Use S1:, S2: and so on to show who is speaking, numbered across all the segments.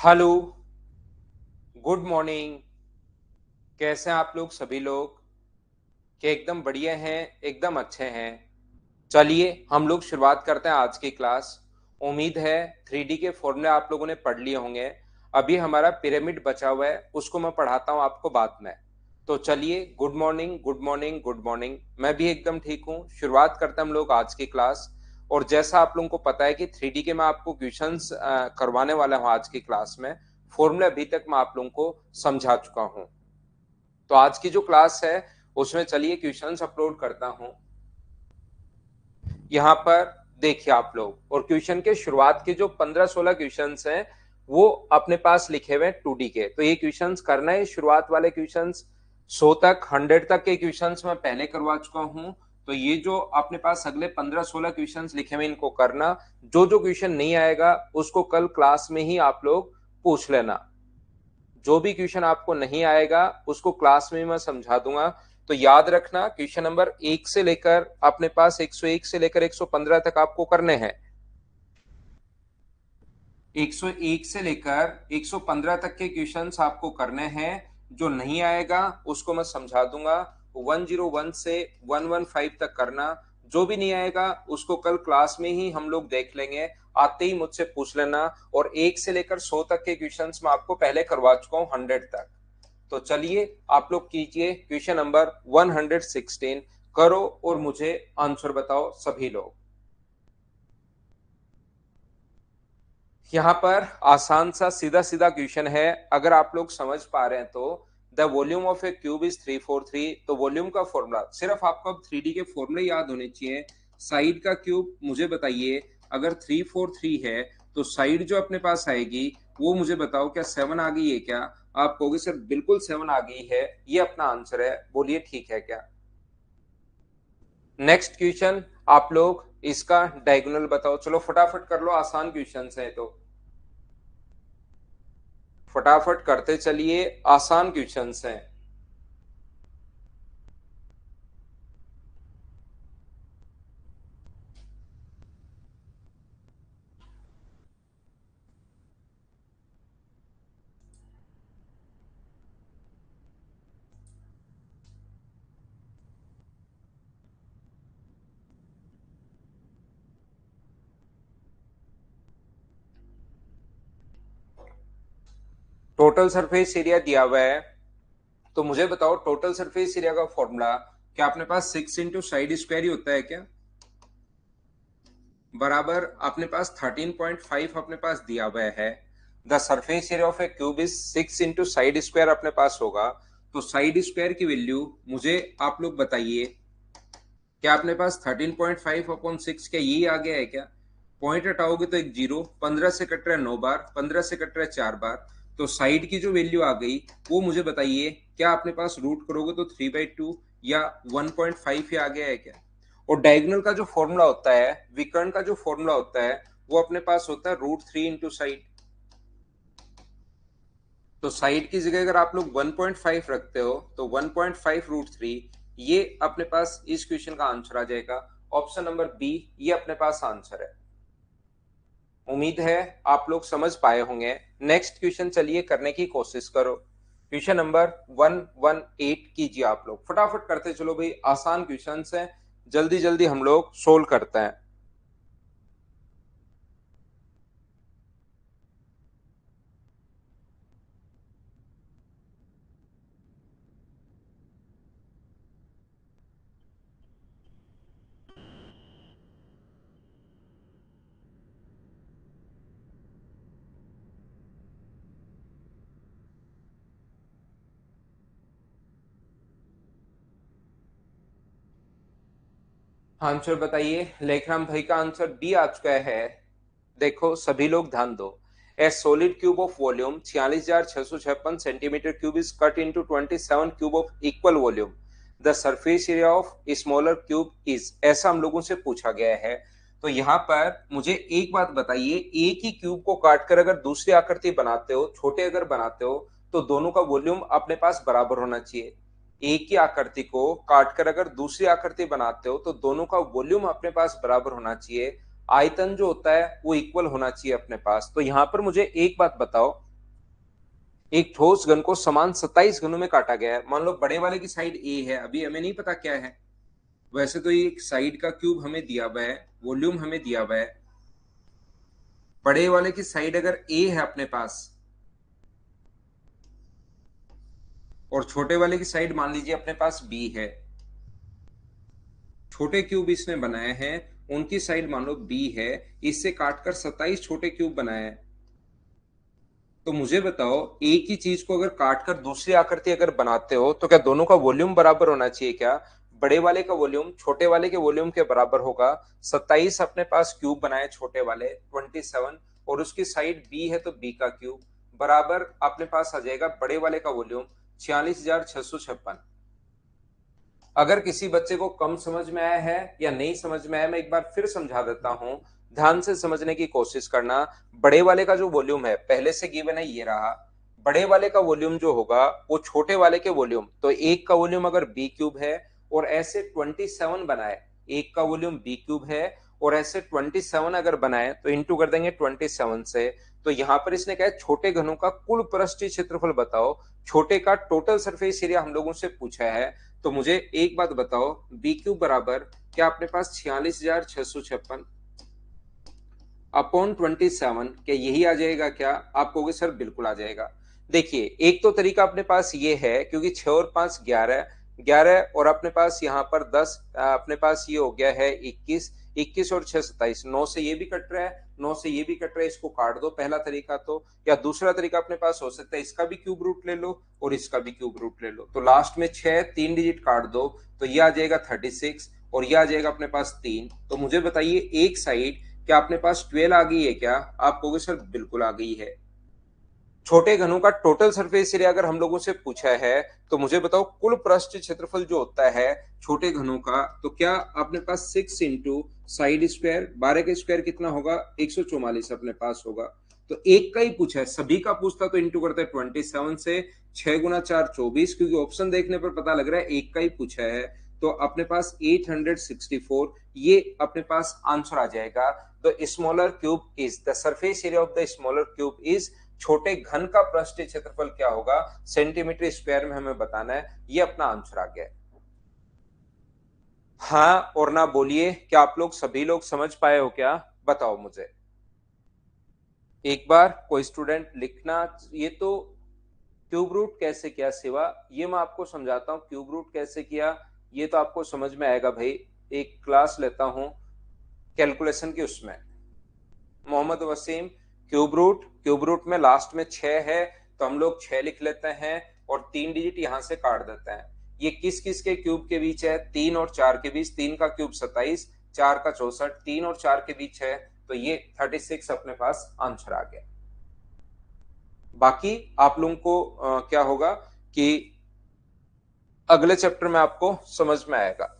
S1: Hello, good morning. कैसे हैं आप लोग सभी लोग? क्या एकदम बढ़िया हैं, एकदम अच्छे हैं। चलिए हम लोग शुरुआत करते हैं आज की क्लास। उम्मीद है 3D के फॉर्मूले आप लोगों ने पढ़ लिए होंगे। अभी हमारा पिरामिड बचा हुआ है, उसको मैं पढ़ाता हूँ आपको बाद में। तो चलिए, good morning good morning good morning. मैं भी एकदम ठीक हूँ। शुरुआत करते हैं हम लोग आज की क्लास। और जैसा आप लोगों को पता है कि 3D के मैं आपको क्वेश्चंस करवाने वाला हूँ आज की क्लास में। फॉर्मूले अभी तक मैं आप लोगों को समझा चुका हूँ। तो आज की जो क्लास है उसमें चलिए क्वेश्चंस अपलोड करता हूँ यहाँ पर। देखिए आप लोग, और क्वेश्चन के शुरुआत के जो 15-16 क्वेश्चंस हैं वो अपने पास लिखे हुए हैं 2D के। तो ये क्वेश्चंस करना है, शुरुआत वाले क्वेश्चंस 100 तक 100 तक के क्वेश्चंस मैं पहले करवा चुका हूँ। तो ये जो अपने पास अगले 15-16 क्वेश्चंस लिखे हुए इनको करना। जो जो क्वेश्चन नहीं आएगा उसको कल क्लास में ही आप लोग पूछ लेना। जो भी क्वेश्चन आपको नहीं आएगा उसको क्लास में मैं समझा दूंगा। तो याद रखना, क्वेश्चन नंबर 1 से लेकर अपने पास 101 से लेकर 115 तक आपको करने हैं। 101 से लेकर 115 तक के क्वेश्चंस आपको करने हैं। जो नहीं आएगा उसको मैं समझा दूंगा। 101 से 115 तक करना। जो भी नहीं आएगा उसको कल क्लास में ही हम लोग देख लेंगे। आते ही मुझसे पूछ लेना। और 1 से लेकर 100 तक के क्वेश्चंस मैं आपको पहले करवा चुका हूं 100 तक। तो चलिए आप लोग कीजिए क्वेश्चन नंबर 116। करो और मुझे आंसर बताओ सभी लोग। यहाँ पर आसान सा सीधा सीधा क्वेश्चन है, अगर आप लोग समझ पा रहे हैं तो। The volume of A cube is 343। तो वॉल्यूम का फॉर्मूला सिर्फ आपको अब 3D के फॉर्मूले याद होने चाहिए। साइड का क्यूब मुझे बताइए, अगर 343 है तो साइड जो अपने पास आएगी वो मुझे बताओ, क्या 7 आ गई है क्या? आप कहोगे सर बिल्कुल 7 आ गई है, ये अपना आंसर है। बोलिए ठीक है क्या? नेक्स्ट क्वेश्चन, आप लोग इसका डायगोनल बताओ। चलो फटाफट कर लो, आसान क्वेश्चन है तो फटाफट करते चलिए, आसान क्वेश्चंस हैं। टोटल सरफेस एरिया दिया हुआ है, तो मुझे बताओ टोटल सरफेस एरिया का फॉर्मूला क्या अपने पास 6 इंटू साइड स्क्वायर ही होता है क्या? बराबर अपने पास 13.5 अपने पास दिया हुआ है। The surface area of A cube is 6 into side square अपने पास होगा। तो साइड स्क्वायर की वैल्यू मुझे आप लोग बताइए, क्या अपने पास 13.5 अपॉन 6 क्या यही आ गया है क्या? पॉइंट हटाओगे तो एक जीरो, 15 से कट रहा है 9 बार, 15 से कट रहा है 4 बार। तो साइड की जो वैल्यू आ गई वो मुझे बताइए, क्या अपने पास रूट करोगे तो 3/2 या 1.5 ही आ गया है क्या? और डायगोनल का जो फॉर्मूला होता है, विकर्ण का जो फॉर्मूला होता है, वो अपने पास होता है √3 इंटू साइड। तो साइड की जगह अगर आप लोग 1.5 रखते हो तो 1.5 √3, ये अपने पास इस क्वेश्चन का आंसर आ जाएगा। ऑप्शन नंबर बी ये अपने पास आंसर है। उम्मीद है आप लोग समझ पाए होंगे। नेक्स्ट क्वेश्चन चलिए करने की कोशिश करो। क्वेश्चन नंबर 118 कीजिए आप लोग, फटाफट करते चलो भाई, आसान क्वेश्चन है। जल्दी जल्दी हम लोग सोल्व करते हैं। आंसर बताइए। लेखराम भाई का आंसर बी आ चुका है। देखो सभी लोग ध्यान दो। ए solid cube of volume 46,656 centimetre cube is cut into 27 cube of equal volume. The surface area of smaller cube is, ऐसा हम लोगों से पूछा गया है। तो यहाँ पर मुझे एक बात बताइए, एक ही क्यूब को काटकर अगर दूसरी आकृति बनाते हो, छोटे अगर बनाते हो, तो दोनों का वॉल्यूम अपने पास बराबर होना चाहिए। एक ही आकृति को काटकर अगर दूसरी आकृति बनाते हो तो दोनों का वॉल्यूम अपने पास बराबर होना चाहिए। आयतन जो होता है वो इक्वल होना चाहिए अपने पास। तो यहाँ पर मुझे एक बात बताओ, एक ठोस घन को समान 27 घनों में काटा गया है। मान लो बड़े वाले की साइड ए है, अभी हमें नहीं पता क्या है, वैसे तो ये साइड का क्यूब हमें दिया हुआ है, वॉल्यूम हमें दिया हुआ है। बड़े वाले की साइड अगर ए है अपने पास और छोटे वाले की साइड मान लीजिए अपने पास बी है, छोटे क्यूब इसने बनाए हैं, उनकी साइड मान लो बी है, इससे काटकर 27 छोटे क्यूब बनाए हैं। तो मुझे बताओ, एक ही चीज को अगर काटकर दूसरी आकृति अगर बनाते हो तो क्या दोनों का वॉल्यूम बराबर होना चाहिए क्या? बड़े वाले का वॉल्यूम छोटे वाले के वॉल्यूम के बराबर होगा। 27 अपने पास क्यूब बनाए छोटे वाले 27, और उसकी साइड बी है तो बी का क्यूब बराबर अपने पास आ जाएगा बड़े वाले का वॉल्यूम 46,656। अगर किसी बच्चे को कम समझ में आया है या नहीं समझ में आया, मैं एक बार फिर समझा देता हूं, ध्यान से समझने की कोशिश करना। बड़े वाले का जो वॉल्यूम है पहले से गिवन है, ये रहा। बड़े वाले का वॉल्यूम जो होगा वो छोटे वाले के वॉल्यूम, तो एक का वॉल्यूम अगर बी क्यूब है और ऐसे 27 बनाए, एक का वॉल्यूम बी क्यूब है और ऐसे 27 अगर बनाए तो इंटू कर देंगे 27 से। तो यहां पर इसने कहा छोटे घनों का कुल पृष्ठीय क्षेत्रफल बताओ। छोटे का टोटल सरफेस एरिया हम लोगों से पूछा है। तो मुझे एक बात बताओ, बी क्यूब बराबर क्या अपने पास 46,656 अपॉन 27, क्या यही आ जाएगा क्या? आप कहोगे सर बिल्कुल आ जाएगा। देखिए, एक तो तरीका अपने पास ये है, क्योंकि 6 और 5 11, 11 और अपने पास यहाँ पर 10, अपने पास ये हो गया है 21, 21 और 6 27, 9 से ये भी कट रहा है, 9 से ये भी कट रहा है, इसको काट दो पहला तरीका तो। या दूसरा तरीका अपने पास हो सकता है इसका भी क्यूब रूट ले लो और इसका भी क्यूब रूट ले लो, तो लास्ट में 6 3 डिजिट काट दो, तो ये आ जाएगा 36 और ये आ जाएगा अपने पास 3। तो मुझे बताइए, एक साइड क्या अपने पास 12 आ गई है क्या? आप कहोगे सर बिल्कुल आ गई है। छोटे घनों का टोटल सरफेस एरिया अगर हम लोगों से पूछा है तो मुझे बताओ कुल पृष्ठ क्षेत्रफल जो होता है छोटे घनों का, तो क्या अपने पास 6 इंटू साइड स्क्वायर 12 का स्क्वायर कितना होगा? 144 अपने पास होगा। तो एक का ही पूछा है, सभी का पूछता तो इंटू करते 27 से, 6 गुना 4 24, क्योंकि ऑप्शन देखने पर पता लग रहा है एक का ही पूछा है। तो अपने पास 864 ये अपने पास आंसर आ जाएगा। The smaller cube is the surface area of the smaller cube is, छोटे घन का पृष्ठीय क्षेत्रफल क्या होगा सेंटीमीटर स्क्वायर में हमें बताना है। ये अपना आंसर आ गया। हाँ और ना बोलिए, क्या आप लोग सभी लोग समझ पाए हो क्या? बताओ मुझे एक बार, कोई स्टूडेंट लिखना। ये तो क्यूब रूट कैसे किया सिवा, ये मैं आपको समझाता हूँ क्यूब रूट कैसे किया, ये तो आपको समझ में आएगा भाई। एक क्लास लेता हूं कैलकुलेशन की, उसमें मोहम्मद वसीम, क्यूब रूट में लास्ट में 6 है तो हम लोग 6 लिख लेते हैं और 3 डिजिट यहां से काट देते हैं। ये किस किस के क्यूब के बीच है? 3 और 4 के बीच, 3 का क्यूब 27, 4 का 64, 3 और 4 के बीच है, तो ये 36 अपने पास आंसर आ गया। बाकी आप लोगों को क्या होगा कि अगले चैप्टर में आपको समझ में आएगा,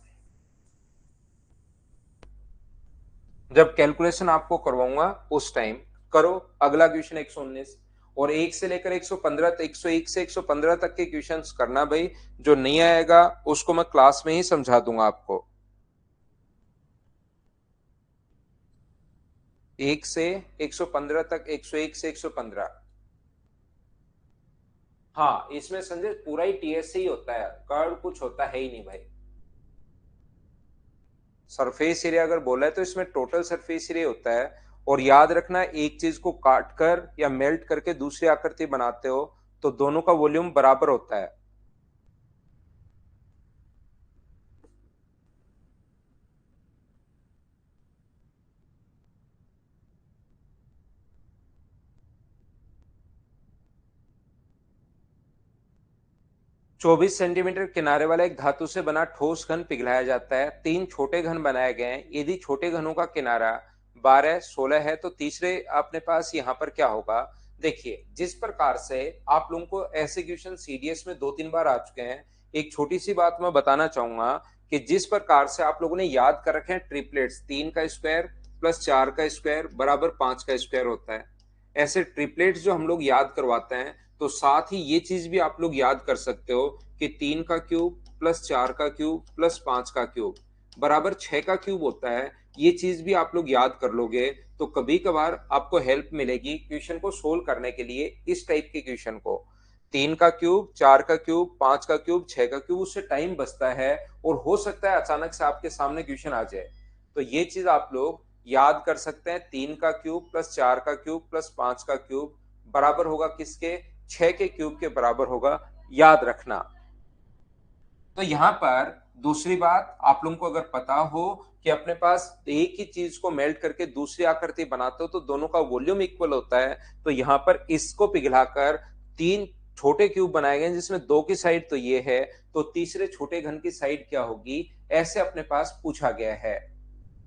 S1: जब कैलकुलेशन आपको करवाऊंगा उस टाइम करो। अगला क्वेश्चन 119, और 1 से लेकर 115 तक, 101 से 115 तक के क्वेश्चंस करना भाई। जो नहीं आएगा उसको मैं क्लास में ही समझा दूंगा आपको। 1 से 115 तक, 101 से 115। हाँ, इसमें संजय पूरा ही टीएस से ही होता है, कर्व कुछ होता है ही नहीं भाई। सरफेस एरिया अगर बोला है तो इसमें टोटल सरफेस एरिया होता है। और याद रखना, एक चीज को काट कर या मेल्ट करके दूसरी आकृति बनाते हो तो दोनों का वॉल्यूम बराबर होता है। 24 सेंटीमीटर किनारे वाला एक धातु से बना ठोस घन पिघलाया जाता है। 3 छोटे घन बनाए गए हैं। यदि छोटे घनों का किनारा 12 16 है तो तीसरे अपने पास यहाँ पर क्या होगा? देखिए, जिस प्रकार से आप लोगों को ऐसे क्वेश्चन सीडीएस में 2-3 बार आ चुके हैं, एक छोटी सी बात मैं बताना चाहूंगा कि जिस प्रकार से आप लोगों ने याद कर रखे हैं ट्रिपलेट्स, 3 का स्क्वायर प्लस 4 का स्क्वायर बराबर 5 का स्क्वायर होता है, ऐसे ट्रिपलेट्स जो हम लोग याद करवाते हैं, तो साथ ही ये चीज भी आप लोग याद कर सकते हो कि 3 का क्यूब प्लस 4 का क्यूब प्लस 5 का क्यूब बराबर 6 का क्यूब होता है। ये चीज भी आप लोग याद कर लोगे तो कभी कभार आपको हेल्प मिलेगी क्वेश्चन को सोल्व करने के लिए, इस टाइप के क्वेश्चन को। 3 का क्यूब, 4 का क्यूब, 5 का क्यूब, 6 का क्यूब, उससे टाइम बचता है और हो सकता है अचानक से आपके सामने क्वेश्चन आ जाए। तो ये चीज आप लोग याद कर सकते हैं, 3 का क्यूब प्लस 4 का क्यूब प्लस 5 का क्यूब बराबर होगा किसके? 6 के क्यूब के बराबर होगा, याद रखना। तो यहां पर दूसरी बात, आप लोगों को अगर पता हो कि अपने पास एक ही चीज को मेल्ट करके दूसरी आकृति बनाते हो तो दोनों का वॉल्यूम इक्वल होता है, तो यहां पर इसको पिघलाकर 3 छोटे क्यूब बनाए गए जिसमें 2 की साइड तो ये है, तो तीसरे छोटे घन की साइड क्या होगी, ऐसे अपने पास पूछा गया है।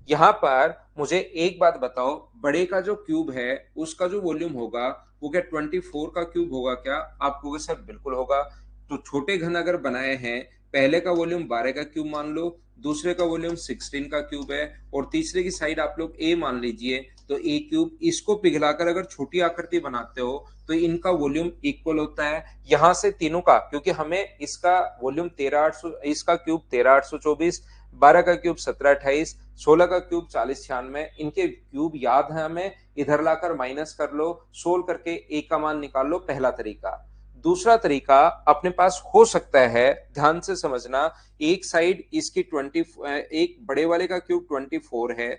S1: यहाँ पर मुझे एक बात बताओ, बड़े का जो क्यूब है उसका जो वॉल्यूम होगा वो क्या 24 का क्यूब होगा क्या? आप कहोगे सर बिल्कुल होगा। तो छोटे घन अगर बनाए हैं, पहले का वॉल्यूम 12 का क्यूब मान लो, दूसरे का वॉल्यूम 16 का क्यूब है और तीसरे की साइड आप लोग ए मान लीजिए, तो ए क्यूब, इसको पिघलाकर अगर छोटी आकृति बनाते हो तो इनका वॉल्यूम इक्वल होता है। यहां से तीनों का, क्योंकि हमें इसका वॉल्यूम 13,800, इसका क्यूब 13,824, 12 का क्यूब 1728, 16 का क्यूब 4096, इनके क्यूब याद है हमें, इधर लाकर माइनस कर लो, सोल्व करके ए का मान निकाल लो, पहला तरीका। दूसरा तरीका अपने पास हो सकता है, ध्यान से समझना, एक साइड इसकी 20, एक बड़े वाले का क्यूब 24 है,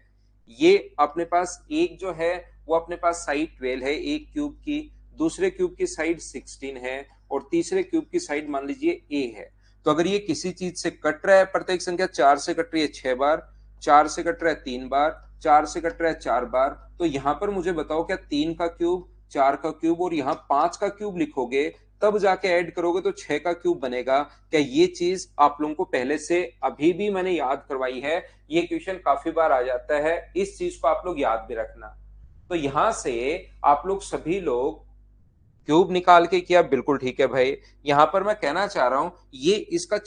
S1: ये अपने पास एक जो है वो अपने पास साइड 12 है एक क्यूब की, दूसरे क्यूब की साइड 16 है और तीसरे क्यूब की साइड मान लीजिए ए है। तो अगर ये किसी चीज से कट रहा है, प्रत्येक संख्या 4 से कट रही है 6 बार, 4 से कट रहा है 3 बार, 4 से कट रहा है 4 बार, तो यहां पर मुझे बताओ क्या 3 का क्यूब, 4 का क्यूब और यहाँ 5 का क्यूब लिखोगे तब जाके ऐड करोगे तो 6 का क्यूब बनेगा क्या? ये चीज आप लोगों को पहले से अभी भी मैंने याद करवाई है, ये क्वेश्चन काफी बार आ जाता है, इस चीज को आप लोग याद भी रखना। तो यहां से आप लोग सभी लोग क्यूब निकाल के किया, बिल्कुल ठीक है भाई। यहां पर मैं कहना चाह रहा हूं, ये इसका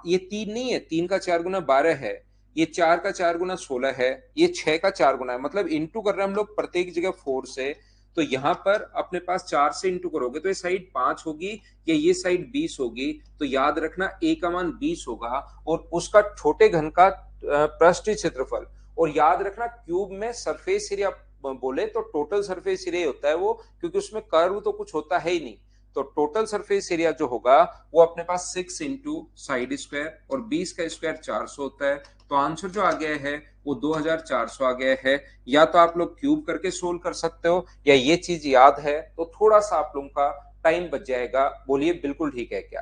S1: ये 3 नहीं है, 3 का 4 गुना 12 है, ये 4 का 4 गुना 16 है, ये 6 का 4 गुना है, मतलब इंटू कर रहे हैं हम लोग प्रत्येक जगह 4 से। तो यहां पर अपने पास 4 से इंटू करोगे तो ये साइड 5 होगी या ये साइड 20 होगी, तो याद रखना ए का मान 20 होगा और उसका छोटे घन का पृष्ठीय क्षेत्रफल। और याद रखना क्यूब में सरफेस एरिया बोले तो टोटल सरफेस एरिया होता है वो, क्योंकि उसमें कर्व तो कुछ होता है ही नहीं। तो टोटल सरफेस एरिया जो होगा वो अपने पास 6 इंटू साइड स्क्वायर और 20 का स्क्वायर 400 होता है, तो आंसर जो आ गया है वो 2400 आ गया है। या तो आप लोग क्यूब करके सोल्व कर सकते हो, या ये चीज याद है तो थोड़ा सा आप लोगों का टाइम बच जाएगा। बोलिए बिल्कुल ठीक है क्या?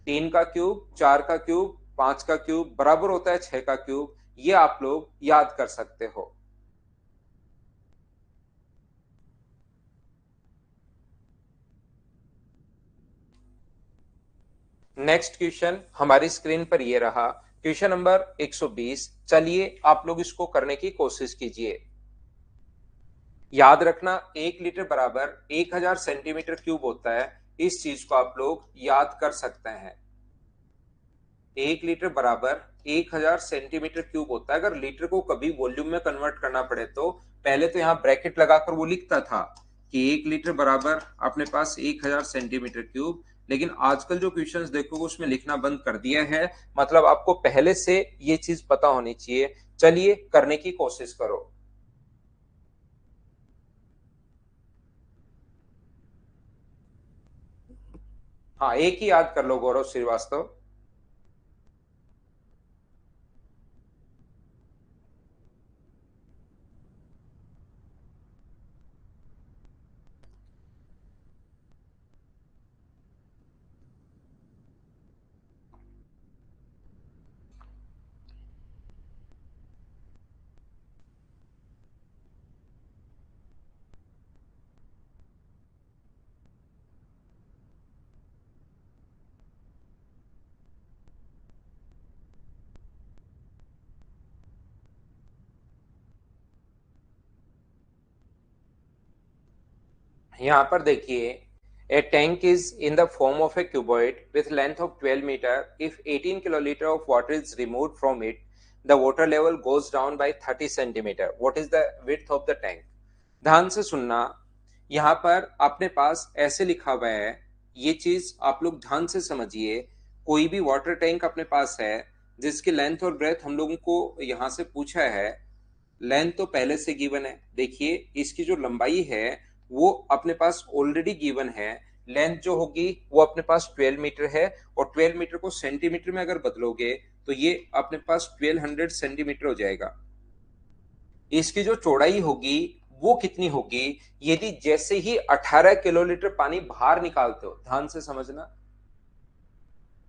S1: 3 का क्यूब, 4 का क्यूब, 5 का क्यूब बराबर होता है 6 का क्यूब, ये आप लोग याद कर सकते हो। नेक्स्ट क्वेश्चन हमारी स्क्रीन पर ये रहा, क्वेश्चन नंबर 120। चलिए आप लोग इसको करने की कोशिश कीजिए। याद रखना 1 लीटर बराबर 1000 सेंटीमीटर क्यूब होता है, इस चीज को आप लोग याद कर सकते हैं। 1 लीटर बराबर 1000 सेंटीमीटर क्यूब होता है। अगर लीटर को कभी वॉल्यूम में कन्वर्ट करना पड़े तो पहले तो यहाँ ब्रैकेट लगाकर वो लिखता था कि 1 लीटर बराबर अपने पास 1000 सेंटीमीटर क्यूब, लेकिन आजकल जो क्वेश्चंस देखोगे उसमें लिखना बंद कर दिया है, मतलब आपको पहले से ये चीज पता होनी चाहिए। चलिए करने की कोशिश करो। हाँ, एक ही याद कर लो, गौरव श्रीवास्तव। यहाँ पर देखिए, a tank is in the form of a cuboid with length of 12 meter. If 18 kiloliter of water is removed from it, the water level goes down by 30 centimeter. What is the width of the tank? ध्यान से सुनना, यहाँ पर अपने पास ऐसे लिखा हुआ है, ये चीज आप लोग ध्यान से समझिए। कोई भी वाटर टैंक अपने पास है जिसकी लेंथ और ब्रेथ हम लोगों को यहाँ से पूछा है। लेंथ तो पहले से गिवन है, देखिए इसकी जो लंबाई है वो अपने पास ऑलरेडी गिवन है, लेंथ जो होगी वो अपने पास 12 मीटर है, और 12 मीटर को सेंटीमीटर में अगर बदलोगे तो ये अपने पास 1200 सेंटीमीटर हो जाएगा। इसकी जो चौड़ाई होगी वो कितनी होगी, यदि जैसे ही 18 किलोलीटर पानी बाहर निकालते हो, ध्यान से समझना,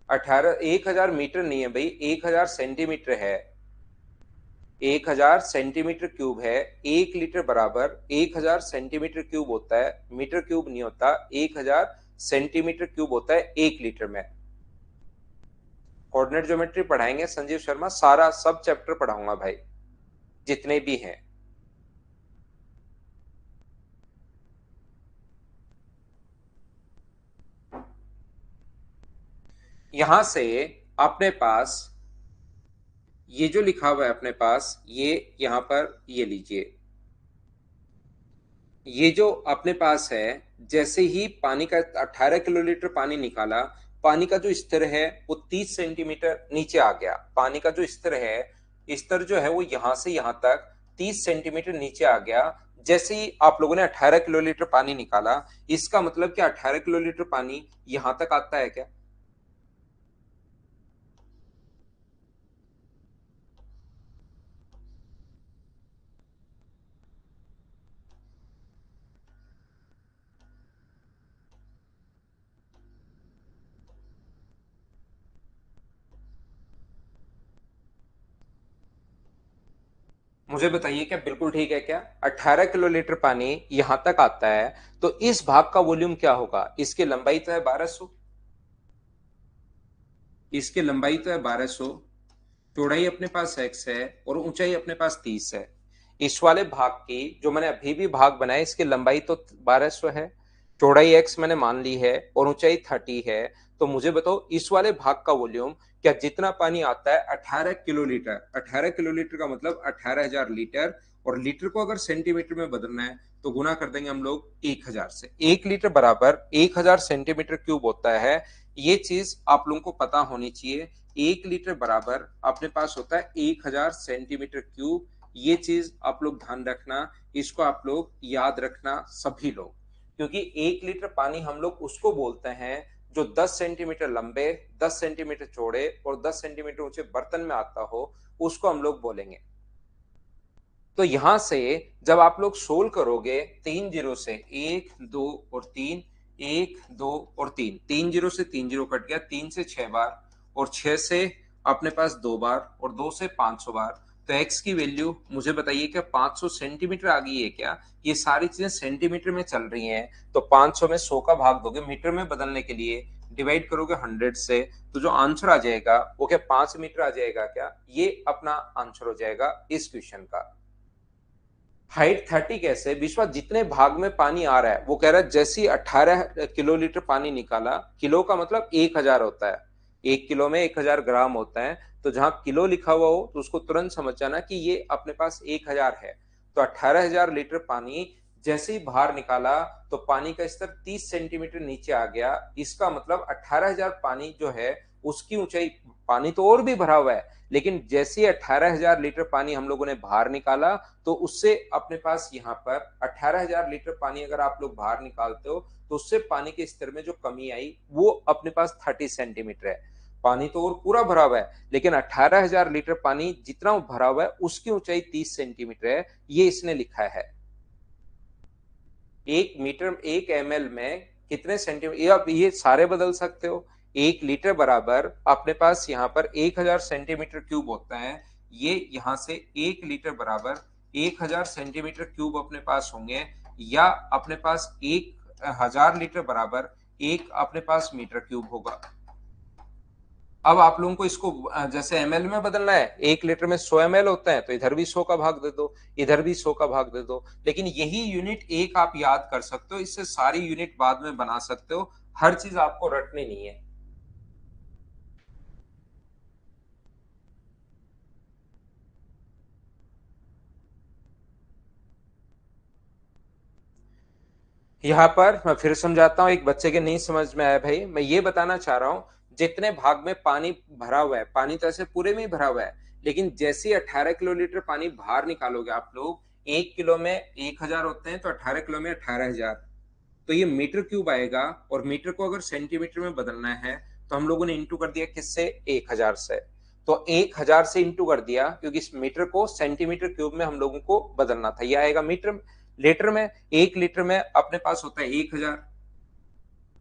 S1: 1000 मीटर नहीं है भाई, 1000 सेंटीमीटर है, 1000 सेंटीमीटर क्यूब है। 1 लीटर बराबर 1000 सेंटीमीटर क्यूब होता है, मीटर क्यूब नहीं होता, 1000 सेंटीमीटर क्यूब होता है 1 लीटर में। कोऑर्डिनेट ज्योमेट्री पढ़ाएंगे संजीव शर्मा, सारा सब चैप्टर पढ़ाऊंगा भाई, जितने भी हैं। यहां से अपने पास ये जो लिखा हुआ है अपने पास, ये यहां पर ये लीजिए, ये जो अपने पास है, जैसे ही पानी का 18 किलोलीटर पानी निकाला, पानी का जो स्तर है वो 30 सेंटीमीटर नीचे आ गया। पानी का जो स्तर है, स्तर जो है वो यहां से यहां तक 30 सेंटीमीटर नीचे आ गया। जैसे ही आप लोगों ने 18 किलोलीटर पानी निकाला, इसका मतलब कि 18 किलोलीटर पानी यहां तक आता है क्या? मुझे बताइए क्या बिल्कुल ठीक है क्या? 18 किलोलीटर पानी यहां तक आता है, तो इस भाग का वॉल्यूम क्या होगा? इसकी लंबाई तो है 1200, इसकी लंबाई तो है 1200, चौड़ाई अपने पास x है और ऊंचाई अपने पास 30 है। इस वाले भाग की जो मैंने अभी भी भाग बनाया, इसकी लंबाई तो 1200 है, चौड़ाई x मैंने मान ली है और ऊंचाई 30 है। तो मुझे बताओ इस वाले भाग का वॉल्यूम, क्या जितना पानी आता है 18 किलोलीटर, 18 किलोलीटर का मतलब 18,000 लीटर, और लीटर को अगर सेंटीमीटर में बदलना है तो गुना कर देंगे हम लोग 1000 से। 1 लीटर बराबर 1000 सेंटीमीटर क्यूब होता है, ये चीज आप लोगों को पता होनी चाहिए। 1 लीटर बराबर अपने पास होता है 1000 सेंटीमीटर क्यूब, ये चीज आप लोग ध्यान रखना, इसको आप लोग याद रखना सभी लोग, क्योंकि 1 लीटर पानी हम लोग उसको बोलते हैं जो 10 सेंटीमीटर लंबे, 10 सेंटीमीटर चौड़े और 10 सेंटीमीटर ऊंचे बर्तन में आता हो, उसको हम लोग बोलेंगे। तो यहां से जब आप लोग सोल्व करोगे, 3 जीरो से 1 2 और 3, 1 2 और 3, 3 जीरो से 3 जीरो कट गया, 3 से 6 बार, और 6 से अपने पास 2 बार, और 2 से 500 बार। तो x की वैल्यू मुझे बताइए क्या 500 सेंटीमीटर आ गई है क्या? ये सारी चीजें सेंटीमीटर में चल रही हैं, तो 500 में 100 का भाग दोगे, मीटर में बदलने के लिए डिवाइड करोगे 100 से, तो जो आंसर आ जाएगा वो क्या 5 मीटर आ जाएगा क्या? ये अपना आंसर हो जाएगा इस क्वेश्चन का। हाइट 30 कैसे विश्वा? जितने भाग में पानी आ रहा है, वो कह रहा है जैसे ही 18 किलोलीटर पानी निकाला, किलो का मतलब 1000 होता है, 1 किलो में 1000 ग्राम होता है, तो जहां किलो लिखा हुआ हो तो उसको तुरंत समझ जाना कि ये अपने पास 1000 है। तो 18,000 लीटर पानी जैसे ही बाहर निकाला तो पानी का स्तर 30 सेंटीमीटर नीचे आ गया। इसका मतलब 18,000 पानी जो है उसकी ऊंचाई, पानी तो और भी भरा हुआ है, लेकिन जैसे ही 18,000 लीटर पानी हम लोगों ने बाहर निकाला, तो उससे अपने पास यहाँ पर 18,000 लीटर पानी अगर आप लोग बाहर निकालते हो, तो उससे पानी के स्तर में जो कमी आई वो अपने पास 30 सेंटीमीटर है। पानी तो और पूरा भरा हुआ है, लेकिन 18,000 लीटर पानी जितना भरा हुआ है उसकी ऊंचाई 30 सेंटीमीटर है, ये इसने लिखा है। 1 मीटर 1 ml में कितने सेंटीमीटर, आप ये सारे बदल सकते हो। 1 लीटर बराबर अपने पास यहाँ पर 1000 सेंटीमीटर क्यूब होता है, ये यहाँ से 1 लीटर बराबर 1000 सेंटीमीटर क्यूब अपने पास होंगे, या अपने पास 1000 लीटर बराबर एक अपने पास मीटर क्यूब होगा। अब आप लोगों को इसको जैसे एमएल में बदलना है, 1 लीटर में 100 ml होता है, तो इधर भी 100 का भाग दे दो, इधर भी 100 का भाग दे दो। लेकिन यही यूनिट एक आप याद कर सकते हो, इससे सारी यूनिट बाद में बना सकते हो, हर चीज आपको रटनी नहीं है। यहाँ पर मैं फिर समझाता हूँ, एक बच्चे के नहीं समझ में आया भाई, मैं ये बताना चाह रहा हूँ, जितने भाग में पानी भरा हुआ है, पानी तो ऐसे पूरे में ही भरा हुआ है, लेकिन जैसे ही 18 किलोलीटर पानी बाहर निकालोगे आप लोग, 1 किलो में 1000 होते हैं, तो 18 किलो में 18,000, तो ये मीटर क्यूब आएगा, और मीटर को अगर सेंटीमीटर में बदलना है तो हम लोगों ने इंटू कर दिया किससे, 1000 से। तो 1000 से इंटू कर दिया, क्योंकि इस मीटर को सेंटीमीटर क्यूब में हम लोगों को बदलना था। यह आएगा मीटर लीटर में। 1 लीटर में अपने पास होता है 1000,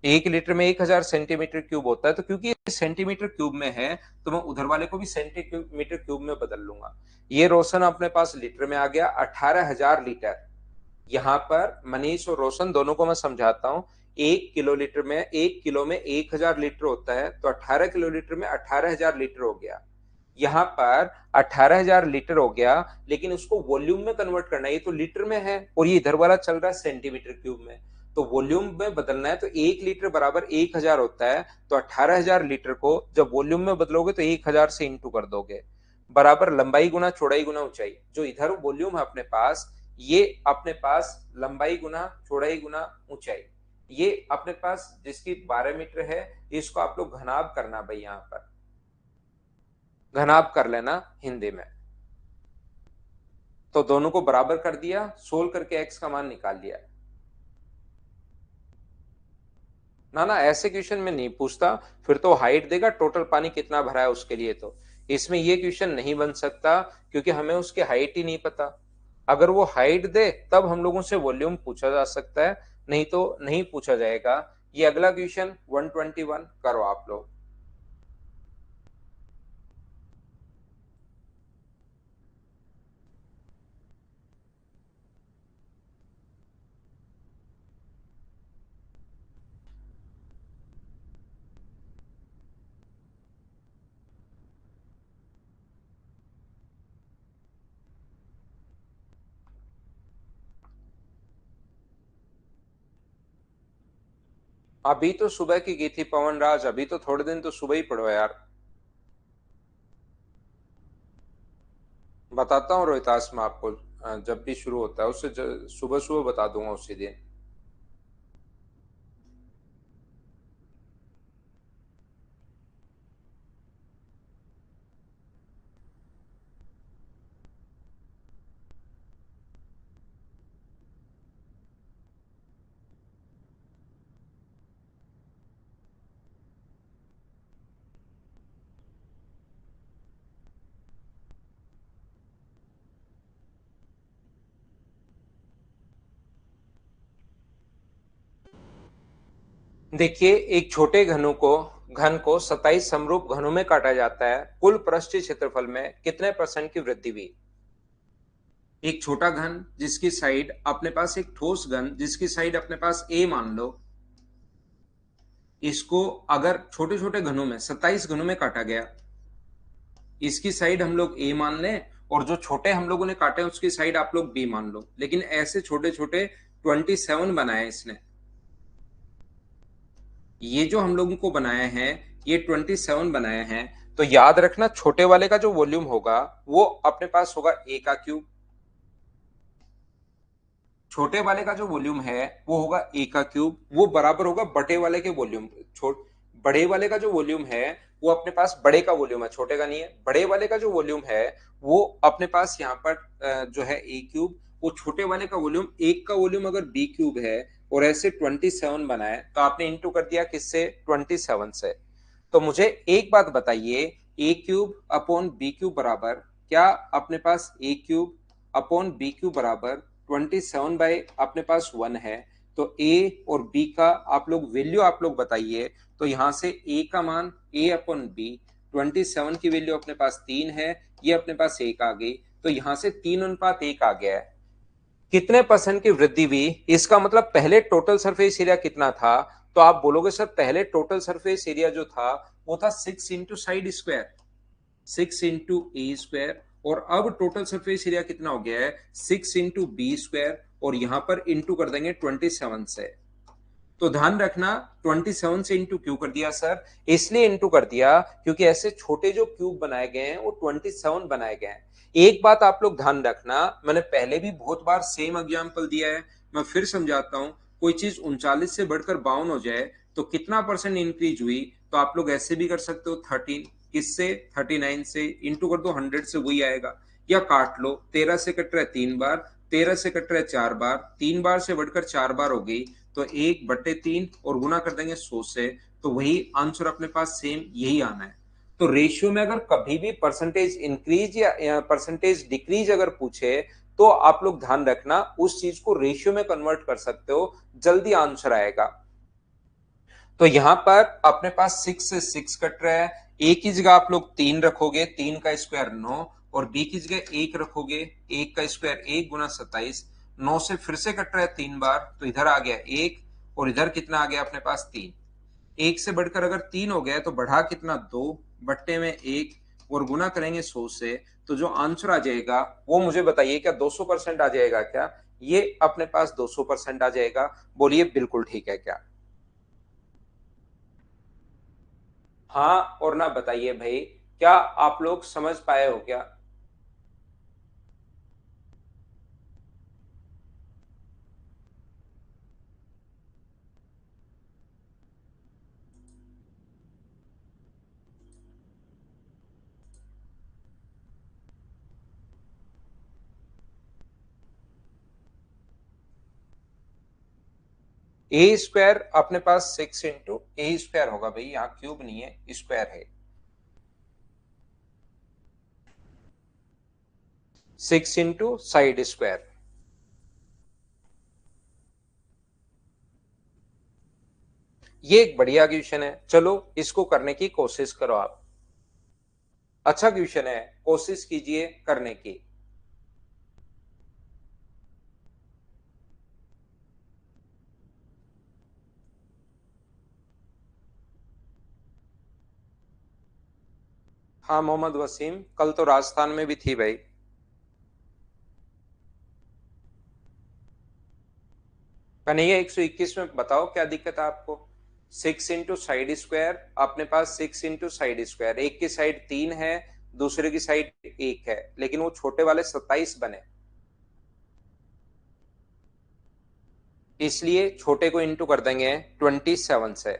S1: 1 लीटर में 1000 सेंटीमीटर क्यूब होता है। तो क्योंकि सेंटीमीटर क्यूब में है तो मैं उधर वाले को भी सेंटीमीटर क्यूब में बदल लूंगा। ये रोशन अपने पास लीटर में आ गया, 18,000 लीटर। यहाँ पर मनीष और रोशन दोनों को मैं समझाता हूँ। 1 किलो में 1000 लीटर होता है, तो 18 किलोलीटर में 18,000 लीटर हो गया। यहाँ पर 18,000 लीटर हो गया, लेकिन उसको वॉल्यूम में कन्वर्ट करना है। ये तो लीटर में है और ये इधर वाला चल रहा है सेंटीमीटर क्यूब में, तो वॉल्यूम में बदलना है। तो 1 लीटर बराबर 1000 होता है, तो 18,000 लीटर को जब वॉल्यूम में बदलोगे तो 1000 से इंटू कर दोगे, बराबर लंबाई गुना चौड़ाई गुना ऊंचाई। जो इधर वॉल्यूम है अपने पास, ये अपने पास लंबाई गुना चौड़ाई गुना ऊंचाई, ये अपने पास जिसकी 12 मीटर है, इसको आप लोग घनाभ करना भाई, यहां पर घनाभ कर लेना हिंदी में। तो दोनों को बराबर कर दिया, सोल्व करके एक्स का मान निकाल लिया। ना ना, ऐसे क्वेश्चन में नहीं पूछता, फिर तो हाइट देगा, टोटल पानी कितना भरा है उसके लिए। तो इसमें ये क्वेश्चन नहीं बन सकता, क्योंकि हमें उसके हाइट ही नहीं पता। अगर वो हाइट दे तब हम लोगों से वॉल्यूम पूछा जा सकता है, नहीं तो नहीं पूछा जाएगा। ये अगला क्वेश्चन 121 करो आप लोग। अभी तो सुबह की गई थी पवन राज, अभी तो थोड़े दिन तो सुबह ही पढ़ो यार। बताता हूँ रोहितास में आपको, जब भी शुरू होता है उससे सुबह सुबह बता दूंगा उसी दिन। देखिए, एक छोटे घन को 27 समरूप घनों में काटा जाता है, कुल पृष्ठीय क्षेत्रफल में कितने परसेंट की वृद्धि हुई। एक छोटा घन जिसकी साइड अपने पास, एक ठोस घन जिसकी साइड अपने पास ए मान लो, इसको अगर छोटे छोटे घनों में 27 घनों में काटा गया, इसकी साइड हम लोग ए मान लें, और जो छोटे हम लोगों ने काटे उसकी साइड आप लोग बी मान लो। लेकिन ऐसे छोटे छोटे 27 बनाए इसने, ये जो हम लोगों को बनाए हैं ये 27 बनाए हैं। तो याद रखना, छोटे वाले का जो वॉल्यूम होगा वो अपने पास होगा ए का क्यूब, छोटे वाले का जो वॉल्यूम है वो होगा ए का क्यूब, वो बराबर होगा बड़े वाले के वॉल्यूम। छोट बड़े वाले का जो वॉल्यूम है वो अपने पास, बड़े का वॉल्यूम है, छोटे का नहीं है, बड़े वाले का जो वॉल्यूम है वो अपने पास यहाँ पर जो है ए क्यूब, वो छोटे वाले का वॉल्यूम, एक का वॉल्यूम अगर बी क्यूब है और ऐसे 27 बनाए, तो आपने इंटू कर दिया किससे, 27 से। तो मुझे एक बात बताइए, ए क्यूब अपॉन बी क्यूब बराबर, क्या अपने पास ए क्यूब अपॉन बी क्यूब बराबर 27 बाई अपने पास 1 है। तो ए और बी का आप लोग वैल्यू आप लोग बताइए। तो यहां से ए का मान, ए अपॉन बी, 27 की वैल्यू अपने पास 3 है, ये अपने पास 1 आ गई, तो यहां से 3:1 आ गया है। कितने परसेंट की वृद्धि हुई, इसका मतलब पहले टोटल सरफेस एरिया कितना था। तो आप बोलोगे सर पहले टोटल सरफेस एरिया जो था वो था 6 into side square, 6 into a square, और अब टोटल सरफेस एरिया कितना हो गया है, 6 इंटू बी स्क्वायर, और यहां पर इंटू कर देंगे 27 से। तो ध्यान रखना, 27 से इंटू क्यों कर दिया सर, इसलिए इंटू कर दिया क्योंकि ऐसे छोटे जो क्यूब बनाए गए हैं वो 27 बनाए गए हैं। एक बात आप लोग ध्यान रखना, मैंने पहले भी बहुत बार सेम एग्जांपल दिया है, मैं फिर समझाता हूं। कोई चीज 39 से बढ़कर 52 हो जाए तो कितना परसेंट इंक्रीज हुई, तो आप लोग ऐसे भी कर सकते हो, 13 किससे, 39 से, इंटू कर दो 100 से, वही आएगा। या काट लो, 13 से कट रहा है 3 बार, 13 से कट रहा है 4 बार, 3 बार से बढ़कर 4 बार हो गई, तो 1/3 और गुना कर देंगे 100 से, तो वही आंसर अपने पास सेम यही आना है। तो रेशियो में अगर कभी भी परसेंटेज इंक्रीज या परसेंटेज डिक्रीज अगर पूछे, तो आप लोग ध्यान रखना उस चीज को रेशियो में कन्वर्ट कर सकते हो, जल्दी आंसर आएगा। तो यहां पर अपने पास 6 से 6 कट रहा है, ए की जगह आप लोग 3 रखोगे, 3 का स्क्वायर 9, और बी की जगह 1 रखोगे, 1 का स्क्वायर 1 गुना 27, 9 से फिर से कट रहा है 3 बार, तो इधर आ गया 1, और इधर कितना आ गया अपने पास 3। एक से बढ़कर अगर 3 हो गया तो बढ़ा कितना 2 बट्टे में 1, और गुना करेंगे 100 से, तो जो आंसर आ जाएगा वो मुझे बताइए, क्या 200% आ जाएगा क्या? ये अपने पास 200% आ जाएगा। बोलिए बिल्कुल ठीक है क्या? हाँ और ना बताइए भाई, क्या आप लोग समझ पाए हो क्या? ए स्क्वायर अपने पास 6 इंटू ए स्क्वायर होगा भाई, यहाँ क्यूब नहीं है, स्क्वायर है। 6 इंटू साइड स्क्वायर। ये एक बढ़िया क्वेश्चन है, चलो इसको करने की कोशिश करो आप। अच्छा क्वेश्चन है, कोशिश कीजिए करने की। हाँ मोहम्मद वसीम, कल तो राजस्थान में भी थी भाई। कन्हैया 121 में बताओ क्या दिक्कत है आपको? 6 इंटू साइड स्क्वायर, अपने पास 6 इंटू साइड स्क्वायर, एक की साइड 3 है, दूसरे की साइड 1 है, लेकिन वो छोटे वाले 27 बने, इसलिए छोटे को इंटू कर देंगे 27 से।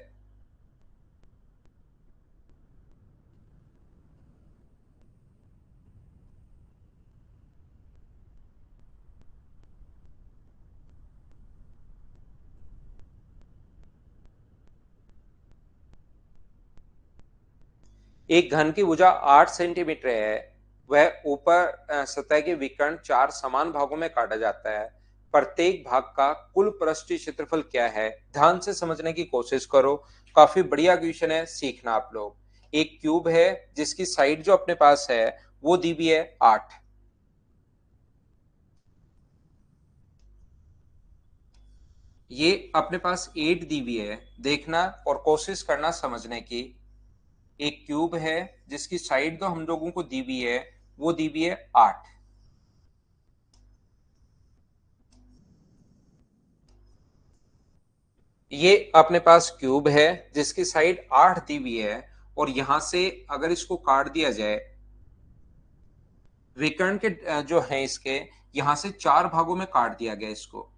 S1: एक घन की भुजा 8 सेंटीमीटर है, वह ऊपर सतह के विकर्ण 4 समान भागों में काटा जाता है, प्रत्येक भाग का कुल पृष्ठीय क्षेत्रफल क्या है? ध्यान से समझने की कोशिश करो, काफी बढ़िया क्वेश्चन है, सीखना आप लोग। एक क्यूब है जिसकी साइड जो अपने पास है वो दी हुई है 8, ये अपने पास 8 दी हुई है, देखना और कोशिश करना समझने की। एक क्यूब है जिसकी साइड तो हम लोगों को दी हुई है, वो दी हुई है 8। ये अपने पास क्यूब है जिसकी साइड 8 दी हुई है, और यहां से अगर इसको काट दिया जाए, विकर्ण के जो है इसके, यहां से 4 भागों में काट दिया गया इसको।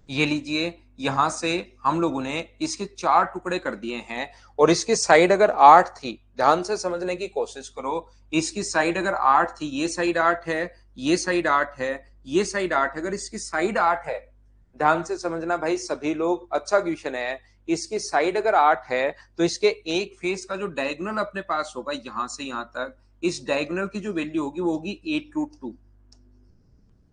S1: ये लीजिए, यहां से हम लोगों ने इसके 4 टुकड़े कर दिए हैं, और इसकी साइड अगर 8 थी, ध्यान से समझने की कोशिश करो, इसकी साइड अगर 8 थी, ये साइड 8 है, ये साइड 8 है, ये साइड 8 है, अगर इसकी साइड 8 है, ध्यान से समझना भाई सभी लोग, अच्छा क्वेश्चन है। इसकी साइड अगर 8 है, तो इसके एक फेस का जो डायगोनल अपने पास होगा यहां से यहां तक, इस डायगोनल की जो वैल्यू होगी वो होगी 8√2।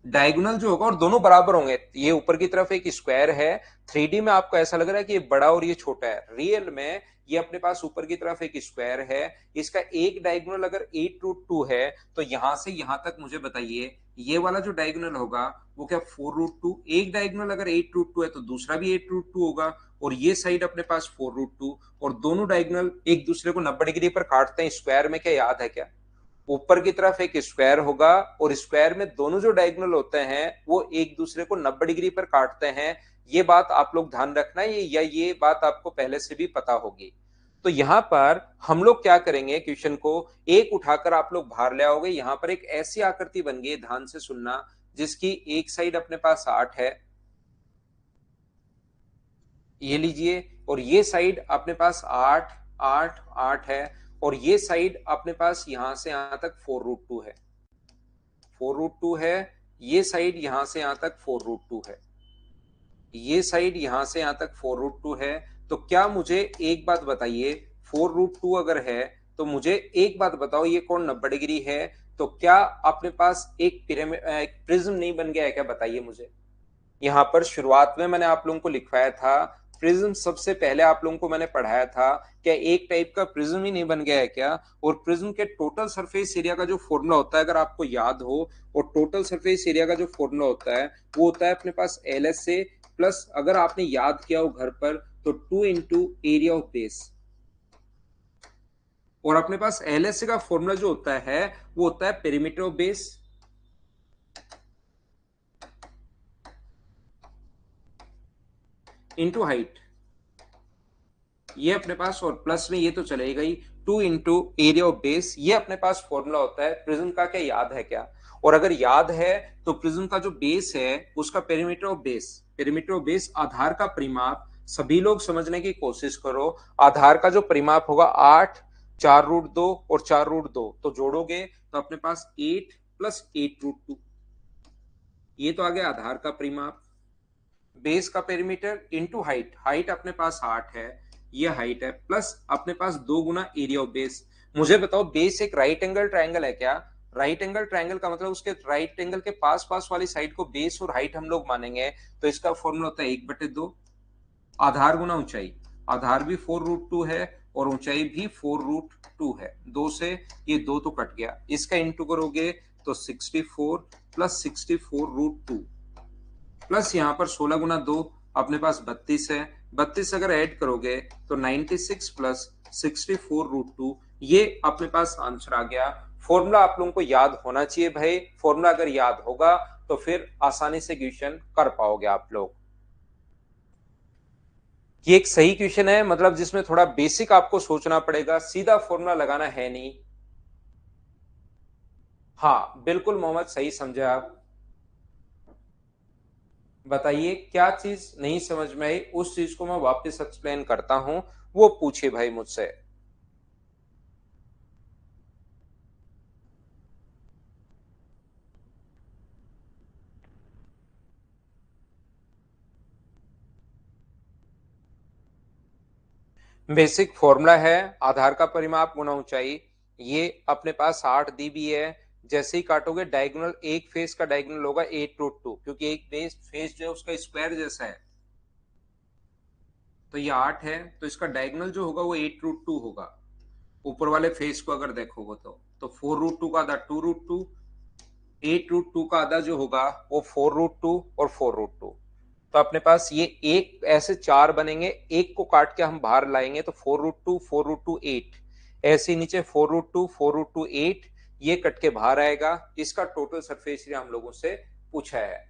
S1: डायगोनल जो होगा और दोनों बराबर होंगे, ये ऊपर की तरफ एक स्क्वायर है, 3D में आपको ऐसा लग रहा है कि ये बड़ा और ये छोटा है, रियल में ये अपने पास ऊपर की तरफ एक स्क्वायर है, इसका एक डायगोनल अगर 8√2 है, तो यहां से यहां तक मुझे बताइए ये वाला जो डायगोनल होगा वो क्या 4√2? एक डायगोनल अगर 8√2 है तो दूसरा भी 8√2 होगा, और ये साइड अपने पास 4√2, और दोनों डायगोनल एक दूसरे को 90 डिग्री पर काटते हैं स्क्वायर में, क्या याद है क्या? ऊपर की तरफ एक स्क्वायर होगा, और स्क्वायर में दोनों जो डायगोनल होते हैं वो एक दूसरे को 90 डिग्री पर काटते हैं। ये बात आप लोग ध्यान रखना, ये बात आपको पहले से भी पता होगी। तो यहां पर हम लोग क्या करेंगे, क्वेश्चन को एक उठाकर आप लोग बाहर ले आओगे, यहां पर एक ऐसी आकृति बन गई, ध्यान से सुनना, जिसकी एक साइड अपने पास 8 है, ये लीजिए, और ये साइड अपने पास 8 8 8 है, और ये साइड अपने पास यहां से यहां तक 4√2 है, 4√2 है, ये साइड यहां से यहां तक 4√2 है। ये साइड यहां से यहां तक 4√2 है। तो क्या मुझे एक बात बताइए, 4√2 अगर है तो मुझे एक बात बताओ, ये कौन 90 डिग्री है? तो क्या अपने पास एक पिरामिड, एक प्रिज्म नहीं बन गया है क्या? बताइए मुझे। यहाँ पर शुरुआत में मैंने आप लोगों को लिखवाया था, प्रिज्म सबसे पहले आप लोगों को मैंने पढ़ाया था, क्या एक टाइप का प्रिज्म ही नहीं बन गया है क्या? और प्रिज्म के टोटल सरफेस एरिया का जो फॉर्मूला होता है, अगर आपको याद हो, और टोटल सरफेस एरिया का जो फॉर्मूला होता है वो होता है अपने पास एल एस से प्लस, अगर आपने याद किया हो घर पर, तो 2 इंटू एरिया ऑफ बेस। और अपने पास एल एस का फॉर्मूला जो होता है वो होता है perimeter of base into height. ये अपने पास, और प्लस में ये तो चलेगा ही, 2 इंटू एरिया ऑफ बेस, ये अपने पास फॉर्मूला होता है प्रिज्म का। क्या याद है क्या? और अगर याद है तो प्रिज्म का जो बेस है उसका perimeter of base, perimeter of base आधार का परिमाप, सभी लोग समझने की कोशिश करो। आधार का जो परिमाप होगा 8, 4√2 और 4√2, तो जोड़ोगे तो अपने पास 8 प्लस 8√2, ये तो आ गया आधार का परिमाप। बेस का पेरीमीटर इंटू हाइट, हाइट अपने पास 8 है, ये हाइट है, प्लस अपने पास 2 गुना एरिया ऑफ बेस। मुझे बताओ, बेस एक राइट एंगल ट्रायंगल है क्या? राइट एंगल ट्रायंगल का मतलब उसके राइट एंगल के पास पास वाली साइड को बेस और हाइट हम लोग मानेंगे, तो इसका फॉर्मूला होता है 1/2 आधार गुना ऊंचाई। आधार भी 4√2 है और ऊंचाई भी 4√2 है, दो से ये दो तो कट गया, इसका इंटू करोगे तो 64 प्लस 64√2 प्लस यहाँ पर 16 गुना 2 अपने पास 32 है, 32 अगर ऐड करोगे तो 96 प्लस 64√2, ये अपने पास आंसर आ गया। फॉर्मूला आप लोगों को याद होना चाहिए भाई, फॉर्मूला अगर याद होगा तो फिर आसानी से क्वेश्चन कर पाओगे आप लोग। ये एक सही क्वेश्चन है, मतलब जिसमें थोड़ा बेसिक आपको सोचना पड़ेगा, सीधा फॉर्मूला लगाना है नहीं। हाँ बिल्कुल मोहम्मद, सही समझे आप। बताइए क्या चीज नहीं समझ में आई, उस चीज को मैं वापस एक्सप्लेन करता हूं, वो पूछिए भाई मुझसे। बेसिक फॉर्मूला है आधार का परिमाप गुना ऊंचाई। ये अपने पास 8 दी भी है, जैसे ही काटोगे डायगोनल, एक फेस का डायगोनल होगा 8√2, क्योंकि एक फेस जो है उसका स्क्वायर जैसा है, तो ये 8 है, तो इसका डायगोनल जो होगा वो 8√2 होगा। ऊपर वाले फेस को अगर देखोगे तो 4√2 का आधा 2√2, 8√2 का आधा जो होगा वो 4√2 और 4√2। तो अपने पास ये एक ऐसे चार बनेंगे, एक को काट के हम बाहर लाएंगे तो 4√2 4√2 8, ऐसे नीचे 4√2 4√2 8, ये कट के बाहर आएगा। इसका टोटल सरफेस एरिया हम लोगों से पूछा है।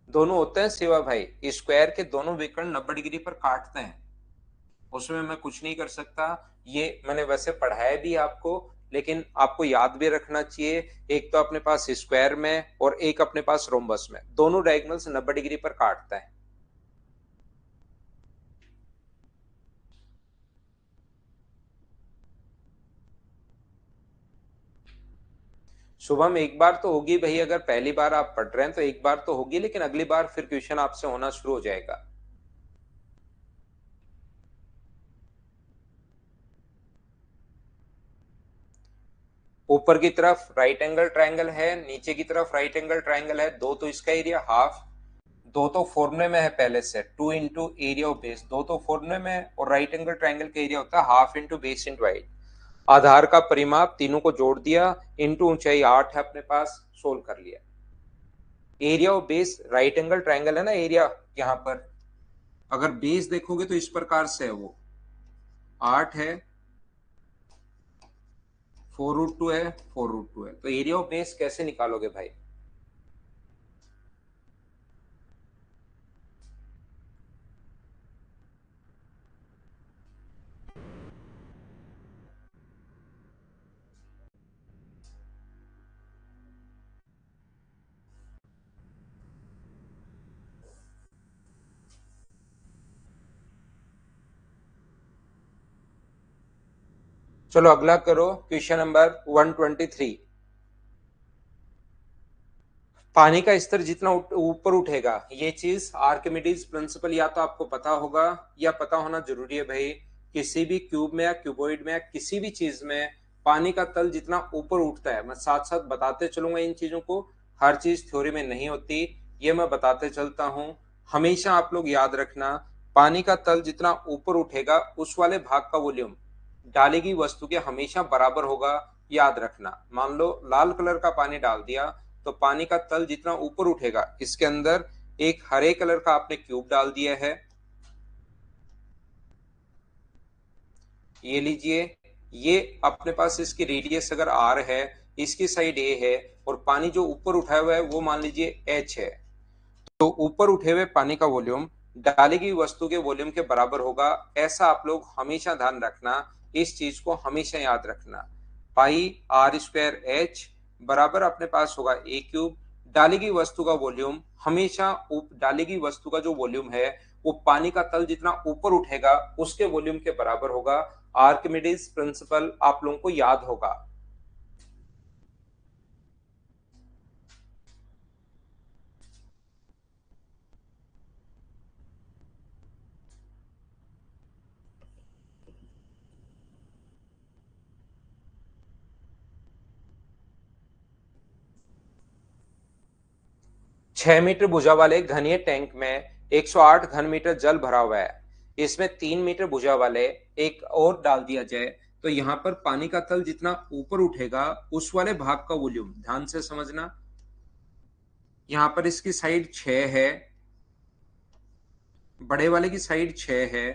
S1: दोनों होते हैं सेवा भाई, स्क्वायर के दोनों विकर्ण 90 डिग्री पर काटते हैं, उसमें मैं कुछ नहीं कर सकता। ये मैंने वैसे पढ़ाया भी आपको, लेकिन आपको याद भी रखना चाहिए, एक तो अपने पास स्क्वायर में और एक अपने पास रोम्बस में, दोनों डायगोनल्स 90 डिग्री पर काटता है। शुभम एक बार तो होगी भाई, अगर पहली बार आप पढ़ रहे हैं तो एक बार तो होगी, लेकिन अगली बार फिर क्वेश्चन आपसे होना शुरू हो जाएगा। ऊपर की तरफ राइट एंगल ट्रायंगल है, नीचे की तरफ राइट एंगल ट्रायंगल है, दो तो इसका एरिया हाफ, दो तो फॉर्मूले में है पहले से 2 इंटू एरिया ऑफ बेस, दो तो फॉर्मूले में है, और राइट एंगल ट्रायंगल का एरिया होता है half into base into height. आधार का परिमाप तीनों को जोड़ दिया, इंटू ऊंचाई 8 है अपने पास, सोल्व कर लिया। Area of base right angle triangle है ना एरिया, यहाँ पर अगर बेस देखोगे तो इस प्रकार से है, वो 8 है, 4√2 है, 4√2 है, तो एरिया ऑफ बेस कैसे निकालोगे भाई? चलो अगला करो, क्वेश्चन नंबर 123। पानी का स्तर जितना ऊपर उठेगा, ये चीज आर्किमिडीज प्रिंसिपल या तो आपको पता होगा या पता होना जरूरी है भाई। किसी भी क्यूब में या क्यूबॉइड में या किसी भी चीज में पानी का तल जितना ऊपर उठता है, मैं साथ साथ बताते चलूंगा इन चीजों को, हर चीज थ्योरी में नहीं होती, ये मैं बताते चलता हूँ। हमेशा आप लोग याद रखना, पानी का तल जितना ऊपर उठेगा उस वाले भाग का वॉल्यूम डाली गई वस्तु के हमेशा बराबर होगा। याद रखना, मान लो लाल कलर का पानी डाल दिया तो पानी का तल जितना ऊपर उठेगा, इसके अंदर एक हरे कलर का आपने क्यूब डाल दिया है, ये लीजिए। ये अपने पास इसकी रेडियस अगर आर है, इसकी साइड ए है, और पानी जो ऊपर उठाया हुआ है वो मान लीजिए एच है, तो ऊपर उठे हुए पानी का वॉल्यूम डाली गई वस्तु के वॉल्यूम के बराबर होगा। ऐसा आप लोग हमेशा ध्यान रखना, इस चीज को हमेशा याद रखना। पाई आर स्क्वायर एच बराबर अपने पास होगा ए क्यूब। डाली गई वस्तु का वॉल्यूम हमेशा डाली गई वस्तु का जो वॉल्यूम है वो पानी का तल जितना ऊपर उठेगा उसके वॉल्यूम के बराबर होगा। आर्किमिडीज प्रिंसिपल आप लोगों को याद होगा। 6 मीटर भुजा वाले घनीय टैंक में 108 घन मीटर जल भरा हुआ है। इसमें 3 मीटर भुजा वाले एक और डाल दिया जाए तो यहाँ पर पानी का तल जितना ऊपर उठेगा उस वाले भाग का वॉल्यूम ध्यान से समझना। यहाँ पर इसकी साइड 6 है, बड़े वाले की साइड 6 है,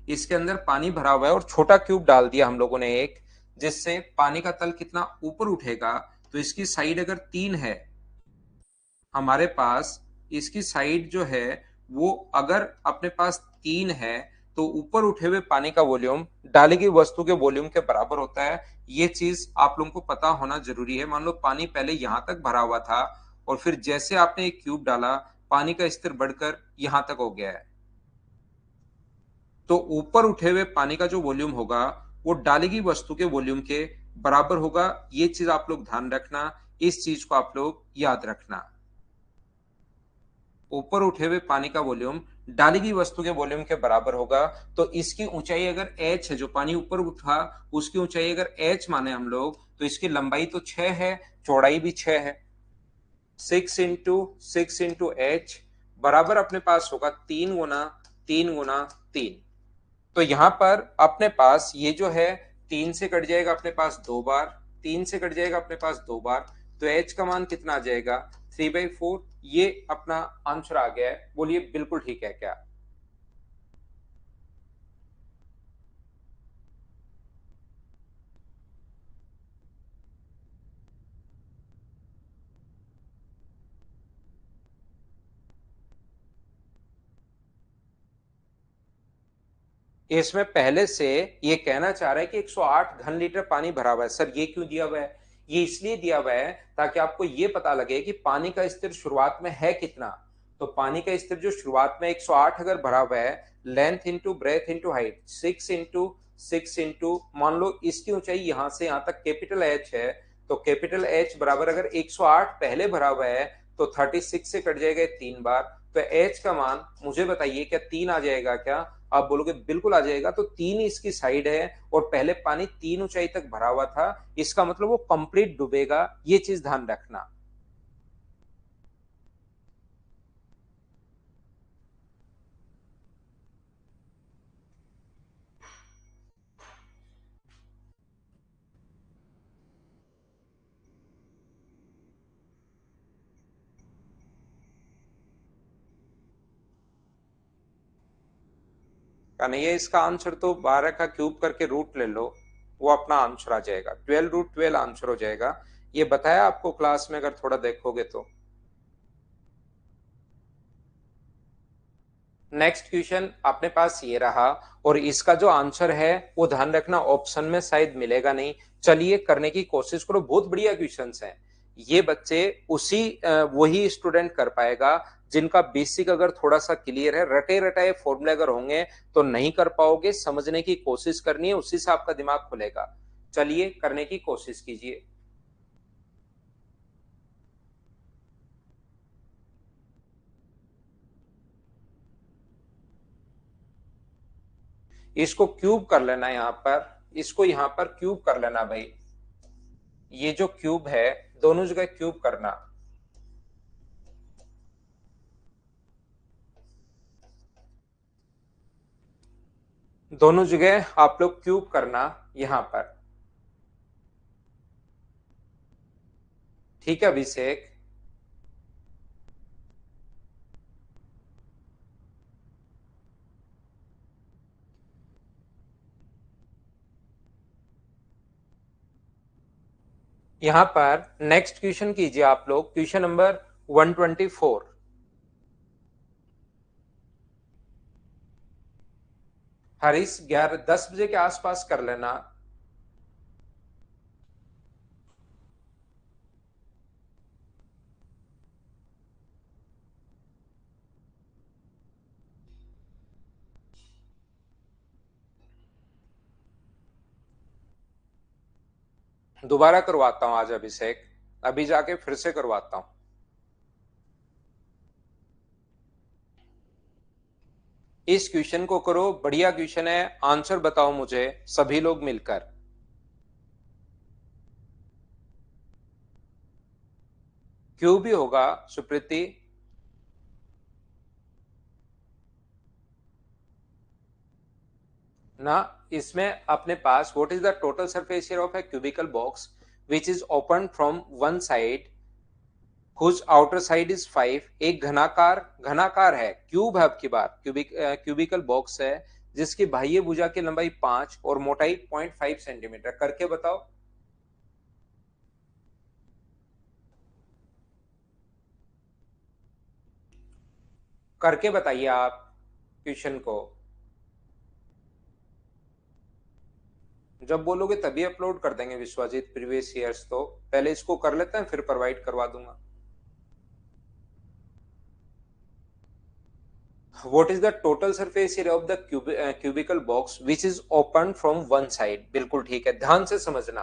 S1: इसके अंदर पानी भरा हुआ है और छोटा क्यूब डाल दिया हम लोगों ने एक, जिससे पानी का तल कितना ऊपर उठेगा। तो इसकी साइड अगर 3 है हमारे पास, इसकी साइड जो है वो अगर अपने पास 3 है तो ऊपर उठे हुए पानी का वॉल्यूम डाली गई वस्तु के वॉल्यूम के बराबर होता है। ये चीज आप लोगों को पता होना जरूरी है। मान लो पानी पहले यहां तक भरा हुआ था और फिर जैसे आपने एक क्यूब डाला, पानी का स्तर बढ़कर यहां तक हो गया है, तो ऊपर उठे हुए पानी का जो वॉल्यूम होगा वो डाली गई वस्तु के वॉल्यूम के बराबर होगा। ये चीज आप लोग ध्यान रखना, इस चीज को आप लोग याद रखना। ऊपर उठे हुए पानी का वॉल्यूम डाली गई वस्तु के वॉल्यूम के बराबर होगा। तो इसकी ऊंचाई अगर h है, जो पानी ऊपर उठा उसकी ऊंचाई अगर h माने हम लोग, तो इसकी लंबाई तो 6 है, चौड़ाई भी 6 है। 6 इंटू 6 इंटू h बराबर अपने पास होगा 3 गुना 3 गुना 3। तो यहां पर अपने पास ये जो है 3 से कट जाएगा अपने पास 2 बार, 3 से कट जाएगा अपने पास 2 बार, तो h का मान कितना आ जाएगा 3/4। ये अपना आंसर आ गया है। बोलिए बिल्कुल ठीक है क्या? इसमें पहले से ये कहना चाह रहा है कि 108 घन लीटर पानी भरा हुआ है। सर ये क्यों दिया हुआ है? ये इसलिए दिया हुआ है ताकि आपको ये पता लगे कि पानी का स्तर शुरुआत में है कितना। तो पानी का स्तर जो शुरुआत में 108 अगर भरा हुआ है, length into breadth into height 6 into 6 into मान लो इसकी ऊंचाई यहां से यहां तक कैपिटल एच है, तो कैपिटल एच बराबर अगर 108 पहले भरा हुआ है तो 36 से कट जाएगा 3 बार, तो एच का मान मुझे बताइए क्या 3 आ जाएगा क्या? आप बोलोगे बिल्कुल आ जाएगा। तो 3 इसकी साइड है और पहले पानी 3 ऊंचाई तक भरा हुआ था, इसका मतलब वो कंप्लीट डूबेगा। ये चीज ध्यान रखना। कन्हैया इसका आंसर तो 12 का क्यूब करके रूट ले लो, वो अपना आंसर आ जाएगा। 12√12 आंसर हो जाएगा। ये बताया आपको क्लास में, अगर थोड़ा देखोगे तो। नेक्स्ट क्वेश्चन अपने पास ये रहा, और इसका जो आंसर है वो ध्यान रखना ऑप्शन में शायद मिलेगा नहीं। चलिए करने की कोशिश करो, बहुत बढ़िया क्वेश्चंस हैं ये। बच्चे उसी वही स्टूडेंट कर पाएगा जिनका बेसिक अगर थोड़ा सा क्लियर है। रटे रटाए फॉर्मूले अगर होंगे तो नहीं कर पाओगे, समझने की कोशिश करनी है, उसी से आपका दिमाग खुलेगा। चलिए करने की कोशिश कीजिए। इसको क्यूब कर लेना, यहाँ पर इसको यहाँ पर क्यूब कर लेना भाई। ये जो क्यूब है दोनों जगह क्यूब करना, दोनों जगह आप लोग क्यूब करना यहां पर। ठीक है अभिषेक। यहां पर नेक्स्ट क्वेश्चन कीजिए आप लोग, क्वेश्चन नंबर 124। हरीश 11-10 बजे के आसपास कर लेना। दोबारा करवाता हूं आज अभिषेक, अभी जाके फिर से करवाता हूं। इस क्वेश्चन को करो, बढ़िया क्वेश्चन है, आंसर बताओ मुझे सभी लोग मिलकर। क्यों भी होगा सुप्रीति। ना, इसमें अपने पास what is the total surface area of a cubical box which is open from one side whose outer side is 5। एक घनाकार, घनाकार है, क्यूब है, आपकी बात क्यूबिकल बॉक्स है जिसकी बाह्य भुजा की लंबाई 5 और मोटाई 0.5 सेंटीमीटर। करके बताओ, करके बताइए आप क्वेश्चन को। जब बोलोगे तभी अपलोड कर देंगे विश्वजीत, प्रीवियस ईयर्स तो पहले इसको कर लेते हैं फिर प्रोवाइड करवा दूंगा। What is the total surface area of the cubical box which is open from one side? बिल्कुल ठीक है, ध्यान से समझना।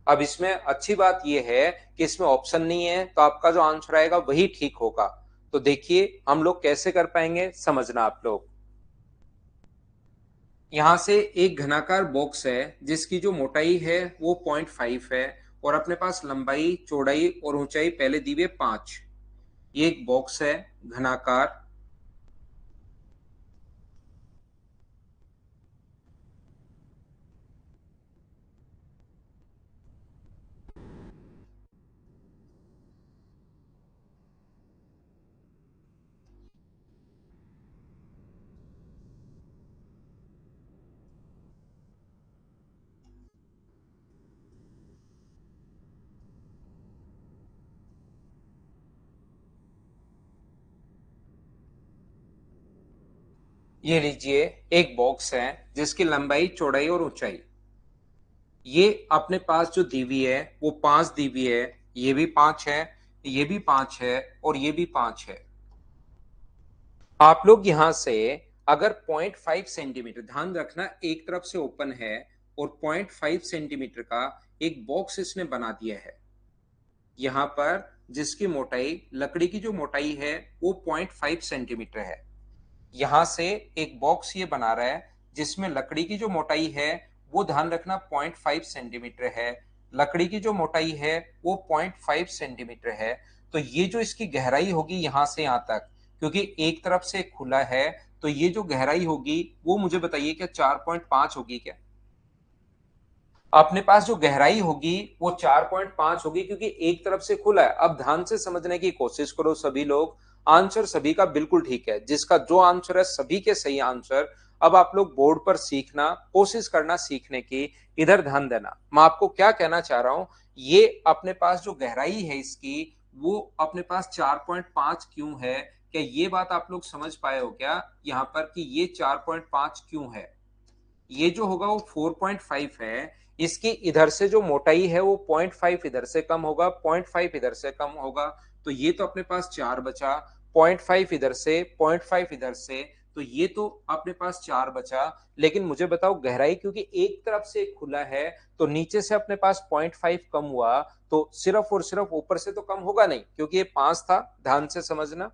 S1: अब इसमें अच्छी बात यह है कि इसमें ऑप्शन नहीं है, तो आपका जो आंसर आएगा वही ठीक होगा। तो देखिए हम लोग कैसे कर पाएंगे, समझना आप लोग। यहां से एक घनाकार बॉक्स है जिसकी जो मोटाई है वो 0.5 है और अपने पास लंबाई, चौड़ाई और ऊंचाई पहले दी हुई है 5। ये एक बॉक्स है घनाकार। ये लीजिए, एक बॉक्स है जिसकी लंबाई, चौड़ाई और ऊंचाई, ये अपने पास जो दी हुई है वो 5 दी हुई है। ये भी 5 है, ये भी 5 है और ये भी 5 है। आप लोग यहां से अगर 0.5 सेंटीमीटर, ध्यान रखना एक तरफ से ओपन है और 0.5 सेंटीमीटर का एक बॉक्स इसने बना दिया है यहां पर, जिसकी मोटाई, लकड़ी की जो मोटाई है वो 0.5 सेंटीमीटर है। यहां से एक बॉक्स ये बना रहा है जिसमें लकड़ी की जो मोटाई है वो, ध्यान रखना, 0.5 सेंटीमीटर है। लकड़ी की जो मोटाई है वो 0.5 सेंटीमीटर है। तो ये जो इसकी गहराई होगी यहां से यहां तक, क्योंकि एक तरफ से खुला है, तो ये जो गहराई होगी वो मुझे बताइए क्या 4.5 होगी क्या? अपने पास जो गहराई होगी वो 4.5 होगी क्योंकि एक तरफ से खुला है। अब ध्यान से समझने की कोशिश करो सभी लोग, आंसर सभी का बिल्कुल ठीक है, जिसका जो आंसर है सभी के सही आंसर। अब आप लोग बोर्ड पर सीखना, कोशिश करना सीखने की, इधर ध्यान देना। मैं आपको क्या कहना चाह रहा हूं, ये अपने पास जो गहराई है इसकी वो अपने पास 4.5 क्यों है? क्या ये बात आप लोग समझ पाए हो क्या यहाँ पर कि ये 4.5 क्यों है? ये जो होगा वो 4.5 है। इसकी इधर से जो मोटाई है वो 0.5 इधर से कम होगा, 0.5 इधर से कम होगा, तो ये तो अपने पास 4 बचा। 0.5 इधर से, 0.5 इधर से, तो ये तो अपने पास 4 बचा। लेकिन मुझे बताओ गहराई, क्योंकि एक तरफ से खुला है तो नीचे से अपने पास 0.5 कम हुआ, तो सिर्फ और सिर्फ ऊपर से तो कम होगा नहीं, क्योंकि ये 5 था। ध्यान से समझना,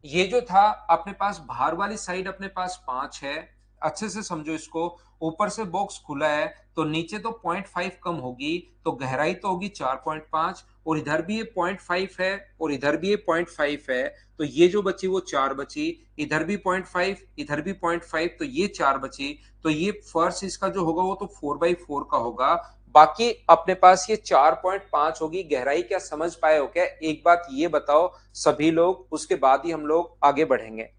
S1: ये जो था अपने पास बाहर वाली साइड अपने पास 5 है अच्छे से समझो इसको। ऊपर से बॉक्स खुला है तो नीचे तो 0.5 कम होगी, तो गहराई तो होगी 4.5, और इधर भी ये 0.5 है और इधर भी ये 0.5 है। तो ये जो बची वो 4 बची, इधर भी 0.5, इधर भी 0.5, तो ये 4 बची। तो ये फर्श इसका जो होगा वो तो 4x4 का होगा। बाकी अपने पास ये 4.5 होगी गहराई। क्या समझ पाए हो क्या? एक बात ये बताओ सभी लोग, उसके बाद ही हम लोग आगे बढ़ेंगे।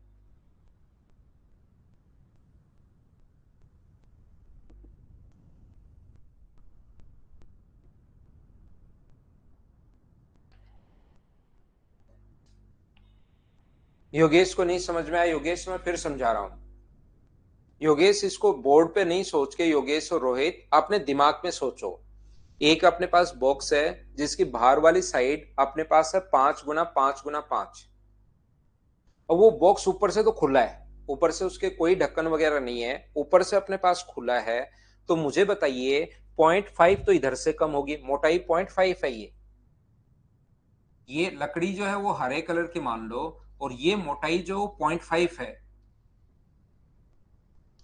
S1: योगेश को नहीं समझ में आया? योगेश मैं फिर समझा रहा हूं। योगेश इसको बोर्ड पे नहीं सोच के, योगेश और रोहित अपने दिमाग में सोचो। एक अपने पास बॉक्स है जिसकी बाहर वाली साइड अपने पास है 5x5x5, और वो बॉक्स ऊपर से तो खुला है, ऊपर से उसके कोई ढक्कन वगैरह नहीं है, ऊपर से अपने पास खुला है। तो मुझे बताइए 0.5 तो इधर से कम होगी, मोटाई 0.5 है ये लकड़ी जो है वो हरे कलर की मान लो, और ये मोटाई जो 0.5 है,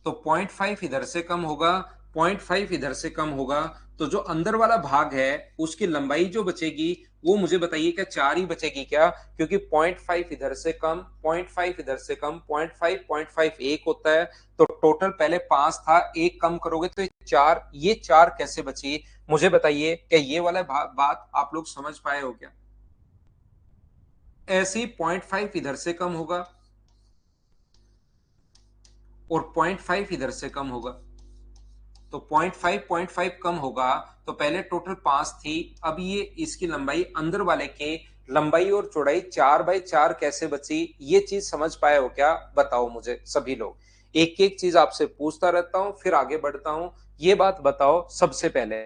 S1: तो 0.5 इधर से कम होगा, 0.5 इधर से कम होगा। तो जो अंदर वाला भाग है उसकी लंबाई जो बचेगी वो मुझे बताइए क्या 4 ही बचेगी क्या? क्योंकि 0.5 इधर से कम, 0.5 इधर से कम, 0.5 एक होता है। तो टोटल पहले 5 था, एक कम करोगे तो ये 4, ये 4 कैसे बची? मुझे बताइए क्या ये वाला बात आप लोग समझ पाए हो क्या? ऐसे ही 0.5 इधर से कम होगा और 0.5 इधर से कम होगा। तो 0.5 कम होगा। तो पहले टोटल 5 थी, अब ये इसकी लंबाई अंदर वाले के लंबाई और चौड़ाई 4x4 कैसे बची? ये चीज समझ पाए हो क्या? बताओ मुझे सभी लोग। एक एक चीज आपसे पूछता रहता हूं फिर आगे बढ़ता हूं। ये बात बताओ सबसे पहले।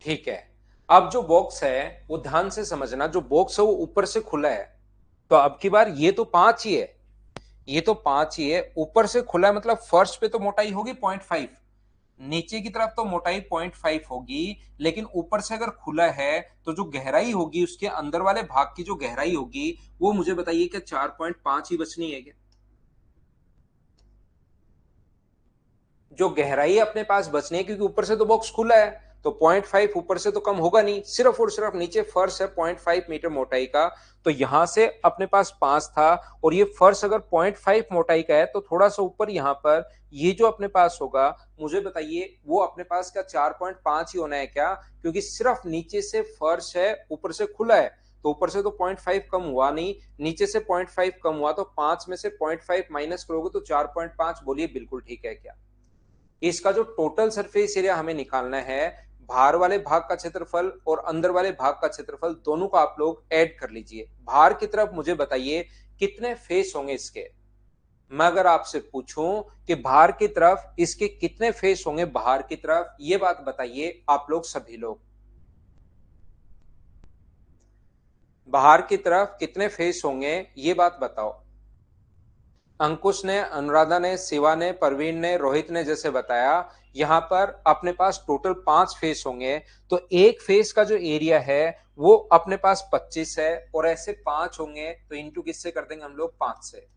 S1: ठीक है। अब जो बॉक्स है वो ध्यान से समझना, जो बॉक्स है वो ऊपर से खुला है। तो अब की बार ये तो 5 ही है, ये तो 5 ही है, ऊपर से खुला है मतलब फर्श पे तो मोटाई होगी 0.5, नीचे की तरफ तो मोटाई 0.5 होगी, लेकिन ऊपर से अगर खुला है तो जो गहराई होगी उसके अंदर वाले भाग की जो गहराई होगी वो मुझे बताइए कि 4.5 ही बचनी है क्या? जो गहराई अपने पास बचनी है, क्योंकि ऊपर से तो बॉक्स खुला है, तो 0.5 ऊपर से तो कम होगा नहीं, सिर्फ और सिर्फ नीचे फर्श है 0.5 मीटर मोटाई का। तो यहां से अपने पास 5 था, और ये फर्श अगर 0.5 मोटाई का है तो थोड़ा सा ऊपर यहां पर ये जो अपने पास होगा, मुझे बताइए वो अपने पास का 4.5 ही होना है क्या? क्योंकि सिर्फ नीचे से फर्श है, ऊपर से खुला है, तो ऊपर से तो 0.5 कम हुआ नहीं, नीचे से 0.5 कम हुआ, तो 5 में से 0.5 माइनस करोगे तो 4.5। बोलिए बिल्कुल ठीक है क्या? इसका जो टोटल सरफेस एरिया हमें निकालना है, बाहर वाले भाग का क्षेत्रफल और अंदर वाले भाग का क्षेत्रफल दोनों का आप लोग ऐड कर लीजिए। बाहर की तरफ मुझे बताइए कितने फेस होंगे इसके? मैं अगर आपसे पूछूं कि बाहर की तरफ इसके कितने फेस होंगे, बाहर की तरफ ये बात बताइए आप लोग सभी लोग। बाहर की तरफ कितने फेस होंगे ये बात बताओ। अंकुश ने, अनुराधा ने, शिवा ने, परवीन ने, रोहित ने जैसे बताया, यहाँ पर अपने पास टोटल 5 फेस होंगे। तो एक फेस का जो एरिया है वो अपने पास 25 है, और ऐसे 5 होंगे तो इंटू किससे कर देंगे हम लोग? 5 से।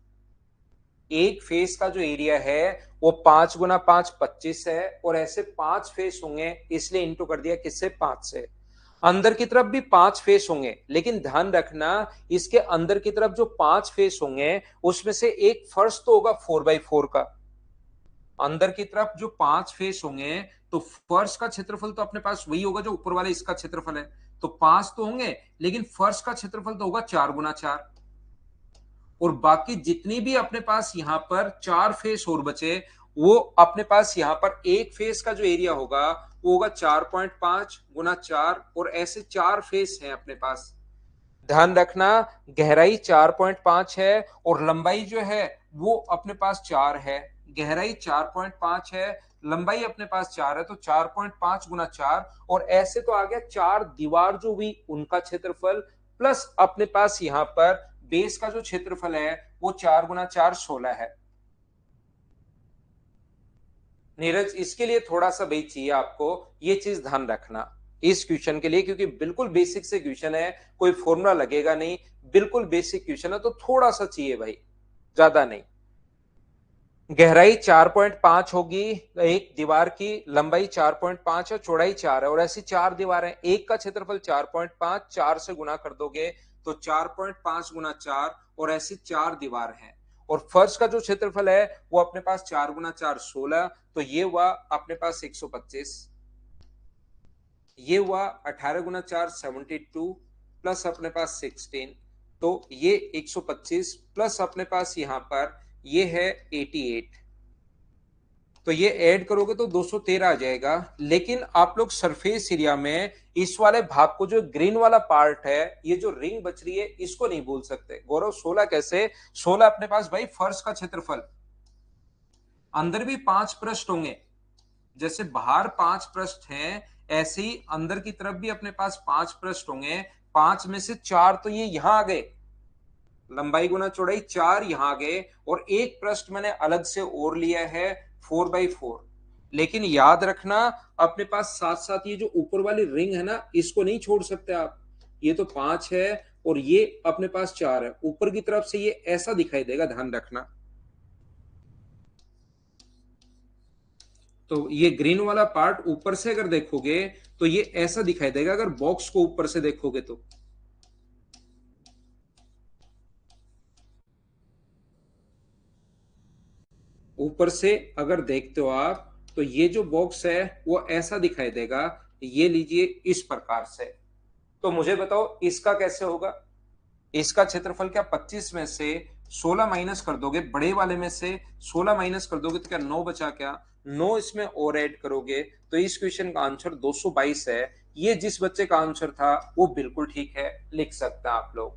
S1: एक फेस का जो एरिया है वो 5 × 5 25 है, और ऐसे 5 फेस होंगे इसलिए इंटू कर दिया किससे? 5 से। अंदर की तरफ भी 5 फेस होंगे, लेकिन ध्यान रखना इसके अंदर की तरफ जो 5 फेस होंगे उसमें से एक फर्श तो होगा 4x4 का। अंदर की तरफ जो 5 फेस होंगे तो फर्श का क्षेत्रफल तो अपने पास वही होगा जो ऊपर वाले इसका क्षेत्रफल है। तो 5 तो होंगे, लेकिन फर्श का क्षेत्रफल तो होगा 4x4। और बाकी जितनी भी अपने पास यहाँ पर 4 फेस और बचे, वो अपने पास यहाँ पर एक फेस का जो एरिया होगा वो होगा 4.5 × 4, और ऐसे 4 फेस हैं अपने पास। ध्यान रखना गहराई 4.5 है और लंबाई जो है वो अपने पास 4 है। गहराई 4.5 है, लंबाई अपने पास 4 है, तो 4.5 × 4, और ऐसे तो आ गया 4 दीवार जो हुई उनका क्षेत्रफल, प्लस अपने पास यहाँ पर बेस का जो क्षेत्रफल है वो 4 × 4 16 है। नीरज इसके लिए थोड़ा सा वेट चाहिए आपको, ये चीज ध्यान रखना। इस क्वेश्चन के लिए, क्योंकि बिल्कुल बेसिक से क्वेश्चन है, कोई फॉर्मूला लगेगा नहीं, बिल्कुल बेसिक क्वेश्चन है, तो थोड़ा सा चाहिए भाई, ज्यादा नहीं। गहराई 4.5 होगी एक दीवार की, लंबाई 4.5 है, चौड़ाई 4 है, और ऐसी 4 दीवारें, एक का क्षेत्रफल 4.5, 4 से गुना कर दोगे तो 4.5 गुना 4, और ऐसी 4 दीवार हैं। और फर्श का जो क्षेत्रफल है वो अपने पास 4 गुना 4 16, तो ये हुआ अपने पास 125, ये हुआ 18 गुना 4 72, प्लस अपने पास 16, तो ये 125 प्लस अपने पास यहां पर ये है 88, तो ये ऐड करोगे तो 213 आ जाएगा। लेकिन आप लोग सरफेस एरिया में इस वाले भाग को, जो ग्रीन वाला पार्ट है, ये जो रिंग बच रही है, इसको नहीं भूल सकते। गौरव 16 कैसे? 16 अपने पास भाई फर्श का क्षेत्रफल, अंदर भी 5 पृष्ठ होंगे, जैसे बाहर 5 पृष्ठ हैं, ऐसे ही अंदर की तरफ भी अपने पास 5 पृष्ठ होंगे। 5 में से 4 तो ये यहां आ गए, लंबाई गुना चौड़ाई 4 यहां आ गए, और एक पृष्ठ मैंने अलग से और लिया है 4x4। लेकिन याद रखना, अपने पास साथ साथ ये जो ऊपर वाली रिंग है ना, इसको नहीं छोड़ सकते आप। ये तो 5 है और ये अपने पास 4 है, ऊपर की तरफ से ये ऐसा दिखाई देगा, ध्यान रखना। तो ये ग्रीन वाला पार्ट ऊपर से अगर देखोगे तो ये ऐसा दिखाई देगा, अगर बॉक्स को ऊपर से देखोगे तो। ऊपर से अगर देखते हो आप, तो ये जो बॉक्स है वो ऐसा दिखाई देगा, ये लीजिए इस प्रकार से। तो मुझे बताओ इसका कैसे होगा? इसका क्षेत्रफल क्या 25 में से 16 माइनस कर दोगे, बड़े वाले में से 16 माइनस कर दोगे तो क्या 9 बचा? क्या 9 इसमें और ऐड करोगे तो इस क्वेश्चन का आंसर 222 है। ये जिस बच्चे का आंसर था वो बिल्कुल ठीक है, लिख सकते हैं आप लोग।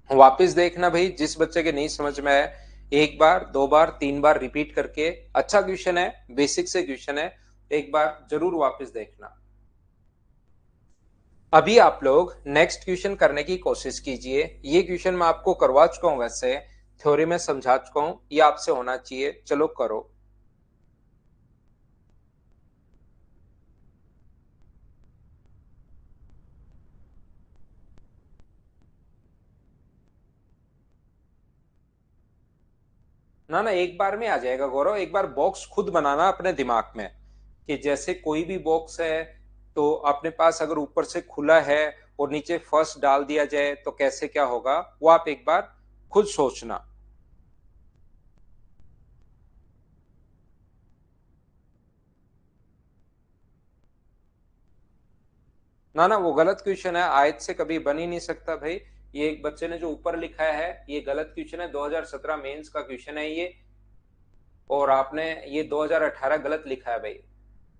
S1: वापस देखना भाई, जिस बच्चे के नहीं समझ में आए, एक बार, दो बार, तीन बार रिपीट करके। अच्छा क्वेश्चन है, बेसिक से क्वेश्चन है, एक बार जरूर वापस देखना। अभी आप लोग नेक्स्ट क्वेश्चन करने की कोशिश कीजिए। ये क्वेश्चन मैं आपको करवा चुका हूं, वैसे थ्योरी में समझा चुका हूं, ये आपसे होना चाहिए। चलो करो। ना ना, एक बार में आ जाएगा गौरव। एक बार बॉक्स खुद बनाना अपने दिमाग में, कि जैसे कोई भी बॉक्स है तो अपने पास अगर ऊपर से खुला है और नीचे फर्स्ट डाल दिया जाए तो कैसे क्या होगा, वो आप एक बार खुद सोचना। ना ना, वो गलत क्वेश्चन है, आयत से कभी बन ही नहीं सकता भाई। ये एक बच्चे ने जो ऊपर लिखा है ये गलत क्वेश्चन है, 2017 मेंस का क्वेश्चन है ये, और आपने ये 2018 गलत लिखा है भाई।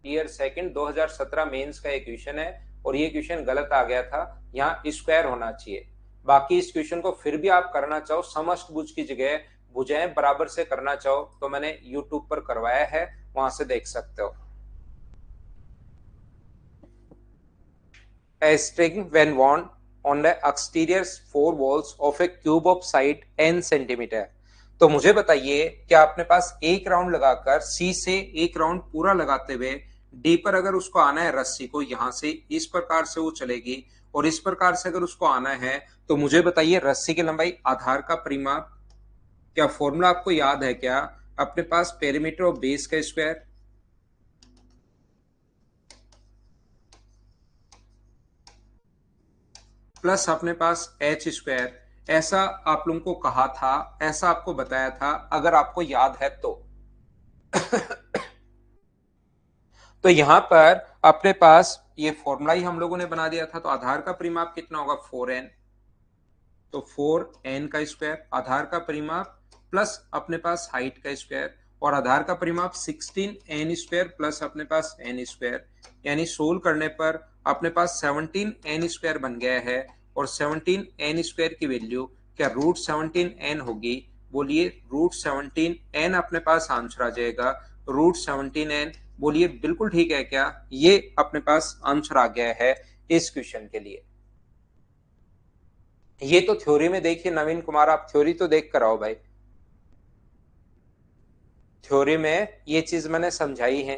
S1: ईयर सेकंड 2017 मेंस का ये क्वेश्चन है, और ये क्वेश्चन गलत आ गया था, यहाँ स्क्वायर होना चाहिए। बाकी इस क्वेश्चन को फिर भी आप करना चाहो समस्त भुज की जगह भुजाएं बराबर से करना चाहो तो मैंने यूट्यूब पर करवाया है, वहां से देख सकते हो। A string when wound on the exterior four walls of a cube of side n centimetre. तो मुझे बताइए क्या अपने पास एक राउंड लगाकर सी से एक राउंड पूरा लगाते हुए डी पर अगर उसको आना है रस्सी को, यहां से इस प्रकार से वो चलेगी, और इस प्रकार से अगर उसको आना है तो मुझे बताइए रस्सी की लंबाई, आधार का परिमाप, क्या फॉर्मूला आपको याद है क्या? अपने पास पेरीमीटर और बेस का स्क्वायर प्लस अपने पास एच स्क्वायर। ऐसा आप लोगों को कहा था, ऐसा आपको बताया था, अगर आपको याद है तो। तो यहां पर अपने पास ये फॉर्मूला ही हम लोगों ने बना दिया था। तो आधार का परिमाप कितना होगा 4n, तो 4n का स्क्वायर आधार का परिमाप प्लस अपने पास हाइट का स्क्वायर, और आधार का परिमाप 16n स्क्वायर प्लस अपने पास n स्क्वायर, यानी सोल्व करने पर अपने पास 17n स्क्वायर बन गया है। और 17n स्क्वायर की वैल्यू क्या रूट 17n होगी? बोलिए √17 n अपने पास आंसर आ जाएगा। √17 n बोलिए बिल्कुल ठीक है क्या? ये अपने पास आंसर आ गया है इस क्वेश्चन के लिए। ये तो थ्योरी में देखिए नवीन कुमार, आप थ्योरी तो देख कर आओ भाई। थ्योरी में ये चीज मैंने समझाई है।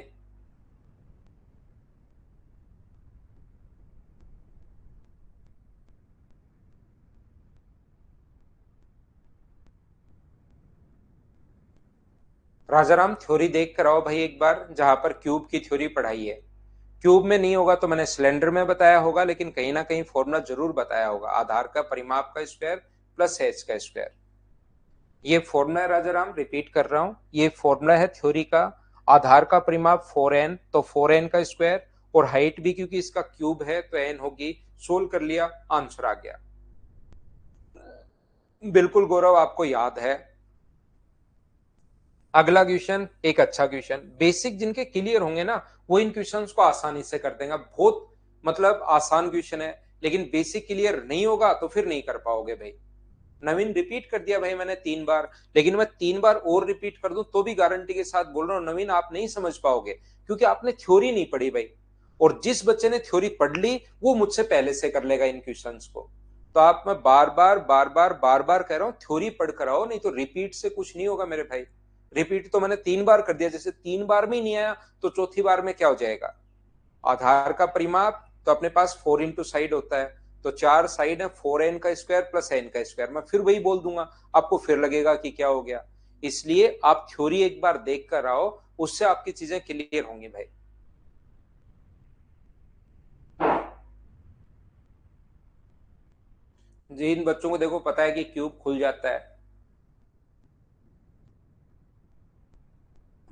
S1: राजाराम थ्योरी देख कर आओ भाई एक बार, जहां पर क्यूब की थ्योरी पढ़ाई है। क्यूब में नहीं होगा तो मैंने सिलेंडर में बताया होगा, लेकिन कहीं ना कहीं फॉर्मूला जरूर बताया होगा। आधार का परिमाप का स्क्वायर प्लस एच का स्क्वायर, ये फॉर्मूला है राजाराम, रिपीट कर रहा हूं, ये फॉर्मूला है थ्योरी का। आधार का परिमाप 4n, तो 4n का स्क्वायर, और हाइट भी क्योंकि इसका क्यूब है तो n होगी। सोल्व कर लिया, आंसर आ गया। बिल्कुल गौरव, आपको याद है। अगला क्वेश्चन एक अच्छा क्वेश्चन, बेसिक जिनके क्लियर होंगे ना वो इन क्वेश्चंस को आसानी से कर देंगे। बहुत मतलब आसान क्वेश्चन है, लेकिन बेसिक क्लियर नहीं होगा तो फिर नहीं कर पाओगे भाई। नवीन रिपीट कर दिया भाई मैंने 3 बार, लेकिन मैं 3 बार और रिपीट कर दूं तो भी गारंटी के साथ बोल रहा हूं नवीन आप नहीं समझ पाओगे, क्योंकि आपने थ्योरी नहीं पढ़ी भाई। और जिस बच्चे ने थ्योरी पढ़ ली वो मुझसे पहले से कर लेगा इन क्वेश्चंस को। तो आप, मैं बार बार कह रहा हूं थ्योरी पढ़ कर आओ, नहीं तो रिपीट से कुछ नहीं होगा मेरे भाई। रिपीट तो मैंने 3 बार कर दिया, जैसे 3 बार में ही नहीं आया तो चौथी बार में क्या हो जाएगा? आधार का परिमाप तो अपने पास 4 इंटू साइड होता है, तो 4 साइड है, 4n का स्क्वायर प्लस n का स्क्वायर, मैं फिर वही बोल दूंगा, आपको फिर लगेगा कि क्या हो गया। इसलिए आप थ्योरी एक बार देख कर आओ, उससे आपकी चीजें क्लियर होंगी भाई। जिन बच्चों को देखो पता है कि क्यूब खुल जाता है,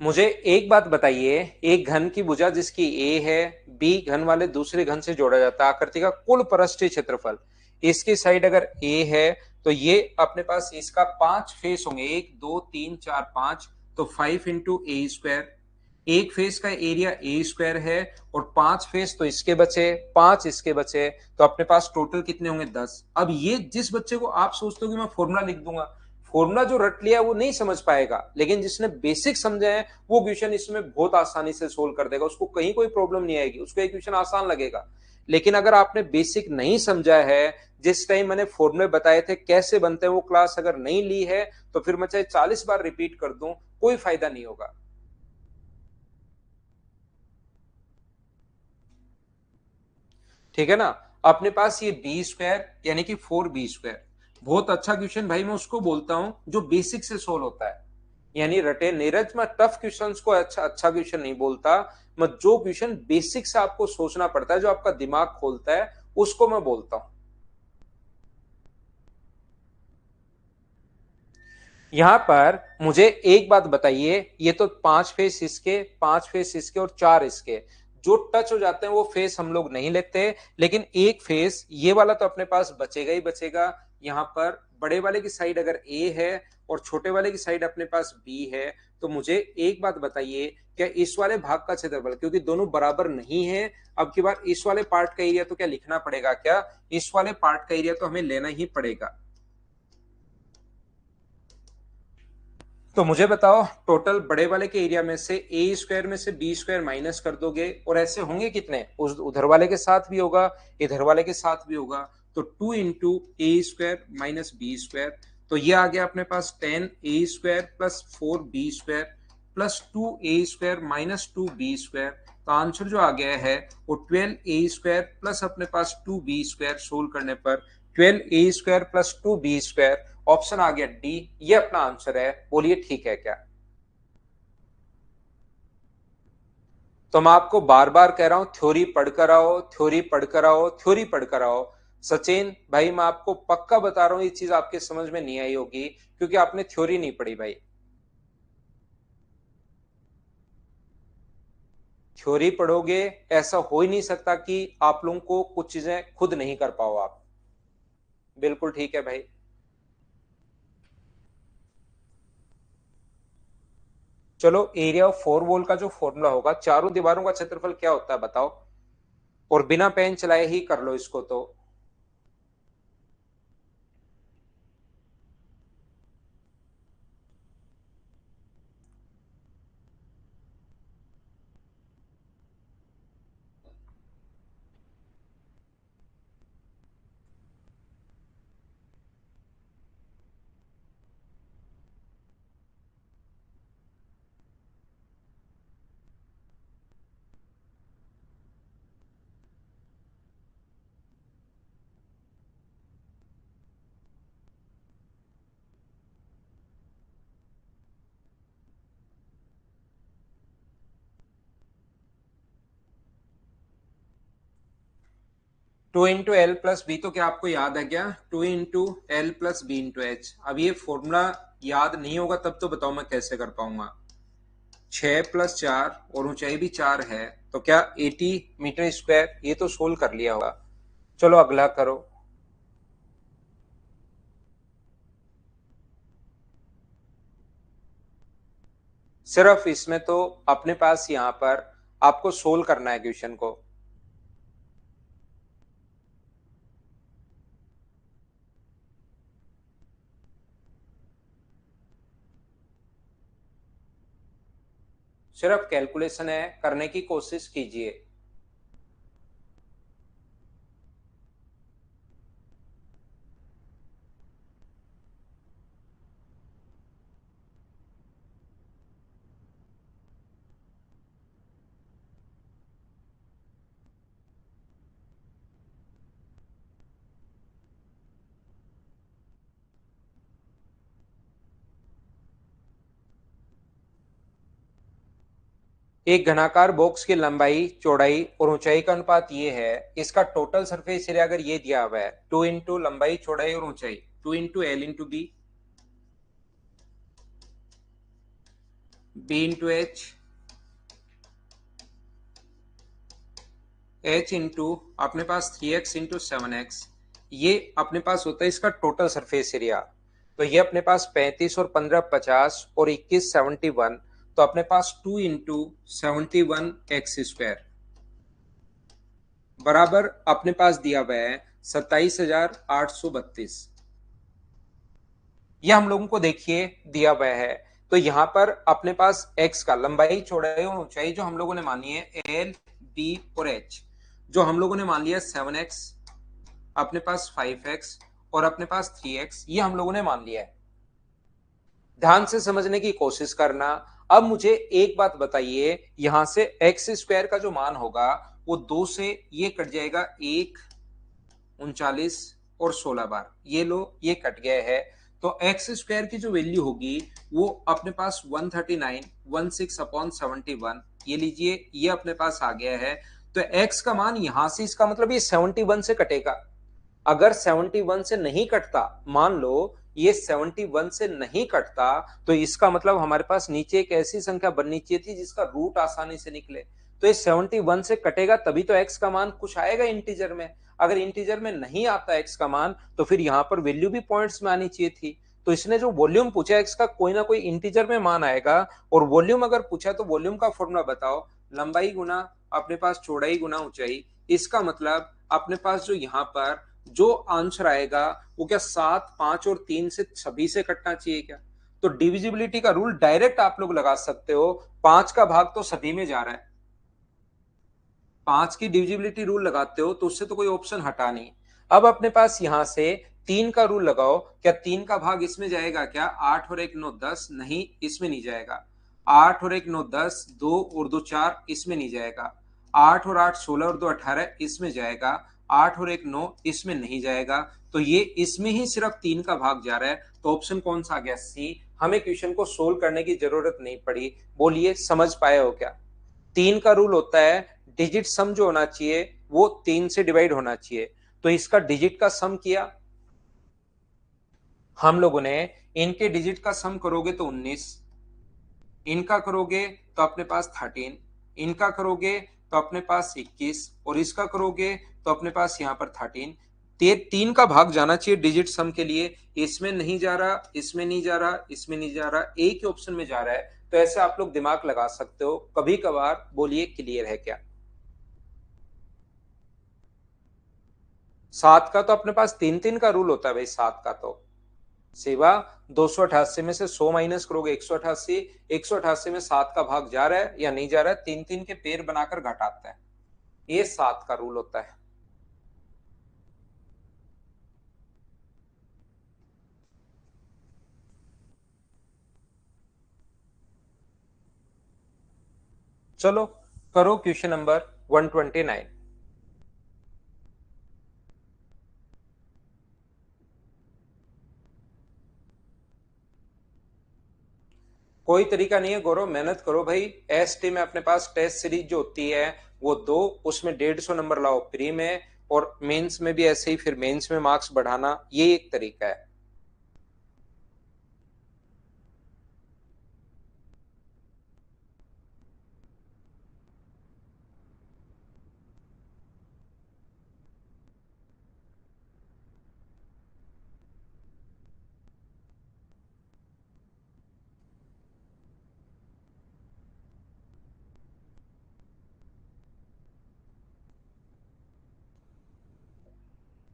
S1: मुझे एक बात बताइए, एक घन की भुजा जिसकी ए है, बी घन वाले दूसरे घन से जोड़ा जाता है, आकृति का कुल पृष्ठीय क्षेत्रफल, इसकी साइड अगर ए है तो ये अपने पास इसका 5 फेस होंगे, 1 2 3 4 5, तो 5 इंटू ए स्क्वायर। एक फेस का एरिया ए स्क्वायर है, और 5 फेस तो इसके बचे, 5 इसके बचे, तो अपने पास टोटल कितने होंगे? 10। अब ये जिस बच्चे को आप सोचते हो कि मैं फॉर्मूला लिख दूंगा, फॉर्मूला जो रट लिया वो नहीं समझ पाएगा, लेकिन जिसने बेसिक समझे हैं वो क्वेश्चन इसमें बहुत आसानी से सोल्व कर देगा, उसको कहीं कोई प्रॉब्लम नहीं आएगी, उसको एक क्वेश्चन आसान लगेगा। लेकिन अगर आपने बेसिक नहीं समझा है, जिस टाइम मैंने फॉर्मूले बताए थे कैसे बनते हैं वो क्लास अगर नहीं ली है, तो फिर मैं चाहे 40 बार रिपीट कर दूं कोई फायदा नहीं होगा। ठीक है ना? अपने पास ये बी स्क्वायर यानी कि 4b स्क्वायर, बहुत अच्छा क्वेश्चन भाई, मैं उसको बोलता हूं जो बेसिक से सोल्व होता है। यानी रटे नीरज, मैं टफ क्वेश्चंस को अच्छा अच्छा क्वेश्चन नहीं बोलता, मैं जो क्वेश्चन बेसिक से आपको सोचना पड़ता है, जो आपका दिमाग खोलता है, उसको मैं बोलता हूं। यहां पर मुझे एक बात बताइए, ये तो 5 फेस इसके, 5 फेस इसके, और 4 इसके, जो टच हो जाते हैं वो फेस हम लोग नहीं लेते, लेकिन एक फेस ये वाला तो अपने पास बचेगा ही बचेगा। यहां पर बड़े वाले की साइड अगर ए है और छोटे वाले की साइड अपने पास बी है, तो मुझे एक बात बताइए, क्या इस वाले भाग का क्षेत्रफल, क्योंकि दोनों बराबर नहीं है, अब की बार इस वाले पार्ट का एरिया तो क्या लिखना पड़ेगा? क्या इस वाले पार्ट का एरिया तो हमें लेना ही पड़ेगा। तो मुझे बताओ, टोटल बड़े वाले के एरिया में से ए स्क्वायर में से बी स्क्वायर माइनस कर दोगे, और ऐसे होंगे कितने, उस उधर वाले के साथ भी होगा, इधर वाले के साथ भी होगा, तो 2 into a square minus b square, तो ये आ गया अपने पास 10 a square plus 4b square plus 2 a square minus 2b square. तो आंसर जो आ गया है वो 12 ए स्क्वायर प्लस अपने पास 2b स्क्वायर, सोल्व करने पर 12 a square plus 2b square, option आ गया डी, ये अपना आंसर है। बोलिए ठीक है क्या? तो मैं आपको बार बार कह रहा हूं थ्योरी पढ़कर आओ, थ्योरी पढ़कर आओ, थ्योरी पढ़कर आओ। सचिन भाई मैं आपको पक्का बता रहा हूं ये चीज आपके समझ में नहीं आई होगी, क्योंकि आपने थ्योरी नहीं पढ़ी भाई। थ्योरी पढ़ोगे, ऐसा हो ही नहीं सकता कि आप लोगों को कुछ चीजें खुद नहीं कर पाओ आप। बिल्कुल ठीक है भाई। चलो, एरिया ऑफ 4 वॉल का जो फॉर्मूला होगा, चारों दीवारों का क्षेत्रफल क्या होता है बताओ, और बिना पेन चलाए ही कर लो इसको तो। Two into l plus b, तो क्या आपको याद है क्या? Two into l plus b into h. अब ये फॉर्मूला याद नहीं होगा तब तो बताओ मैं कैसे कर पाऊंगा। 6 + 4 और ऊंचाई भी 4 है, तो क्या 80 मीटर स्क्वायर? ये तो सोल्व कर लिया होगा। चलो अगला करो। सिर्फ इसमें तो अपने पास यहाँ पर आपको सोल्व करना है क्वेश्चन को। सिर्फ कैलकुलेशन है, करने की कोशिश कीजिए। एक घनाकार बॉक्स की लंबाई, चौड़ाई और ऊंचाई का अनुपात ये है। इसका टोटल सरफेस एरिया अगर ये दिया हुआ है, 2 इंटू लंबाई, चौड़ाई और ऊंचाई, 2 into l into b, b into h, h into अपने पास 3x इंटू 7x, ये अपने पास होता है इसका टोटल सरफेस एरिया। तो ये अपने पास 35 और 15 50 और 21 71, तो अपने पास 2 इंटू 71x² बराबर अपने पास दिया हुआ है 27,832। यह हम लोगों को देखिए दिया हुआ है। तो यहां पर अपने पास x का लंबाई, चौड़ाई और ऊंचाई जो हम लोगों ने मानी है एल, बी और एच, जो हम लोगों ने मान लिया 7x, अपने पास 5x और अपने पास 3x, ये हम लोगों ने मान लिया है। ध्यान से समझने की कोशिश करना। अब मुझे एक बात बताइए, यहां से x² का जो मान होगा वो 2 से ये कट जाएगा, 1 39 और 16 बार, ये लो ये कट गया है। तो x² की जो वैल्यू होगी वो अपने पास 139 16/71, ये लीजिए ये अपने पास आ गया है। तो x का मान यहां से, इसका मतलब ये 71 से कटेगा। अगर 71 से नहीं कटता, मान लो ये 71 से नहीं कटता, तो इसका मतलब हमारे पास नीचे एक ऐसी संख्या बननी चाहिए थी जिसका रूट आसानी से निकले। तो ये 71 से कटेगा तभी तो x का मान कुछ आएगा इंटीजर में। अगर इंटीजर में नहीं आता x का मान, तो फिर यहां पर वैल्यू भी पॉइंट्स में आनी चाहिए थी। तो इसने जो वॉल्यूम पूछा x का, कोई ना कोई इंटीजर में मान आएगा। और वॉल्यूम अगर पूछा तो वॉल्यूम का फॉर्मूला बताओ, लंबाई गुना अपने पास चौड़ाई गुना ऊंचाई। इसका मतलब अपने पास जो यहाँ पर जो आंसर आएगा वो क्या 7, 5 और 3 से सभी से कटना चाहिए क्या? तो डिविजिबिलिटी का रूल डायरेक्ट आप लोग लगा सकते हो। 5 का भाग तो सभी में जा रहा है, 5 की डिविजिबिलिटी रूल लगाते हो तो उससे तो कोई ऑप्शन हटा नहीं। अब अपने पास यहां से 3 का रूल लगाओ, क्या 3 का भाग इसमें जाएगा क्या? 8 और 1 9 10, नहीं इसमें नहीं जाएगा। 8 और 1 9 10, 2 और 2 4, इसमें नहीं जाएगा। 8 और 8 16 और 2 18, इसमें जाएगा। 8 और 1 9, इसमें नहीं जाएगा। तो ये इसमें ही सिर्फ 3 का भाग जा रहा है। तो ऑप्शन कौन सा आ गया? सी। हमें क्वेश्चन को सोल्व करने की जरूरत नहीं पड़ी। बोलिए समझ पाए हो क्या? 3 का रूल होता है डिजिट सम जो होना चाहिए वो 3 से डिवाइड होना चाहिए। तो इसका डिजिट का सम किया हम लोगों ने। इनके डिजिट का सम करोगे तो 19, इनका करोगे तो अपने पास 13, इनका करोगे तो अपने पास 21 और इसका करोगे तो अपने पास यहाँ पर 13। 3 का भाग जाना चाहिए डिजिट सम के लिए। इसमें नहीं जा रहा, इसमें नहीं जा रहा, इसमें नहीं जा रहा, एक ही ऑप्शन में जा रहा है। तो ऐसे आप लोग दिमाग लगा सकते हो कभी कभार। बोलिए क्लियर है क्या? 7 का तो अपने पास 3 3 का रूल होता है भाई। 7 का तो सिवा 288 में से 100 माइनस करोगे 188, 188 में 7 का भाग जा रहा है या नहीं जा रहा है, 3 3 के पेड़ बनाकर घटाता है। ये 7 का रूल होता है। चलो करो क्वेश्चन नंबर 129। कोई तरीका नहीं है गौरव, मेहनत करो भाई। एस टी में अपने पास टेस्ट सीरीज जो होती है वो 2, उसमें 150 नंबर लाओ फ्री में। और मेंस में भी ऐसे ही, फिर मेंस में मार्क्स बढ़ाना, ये एक तरीका है।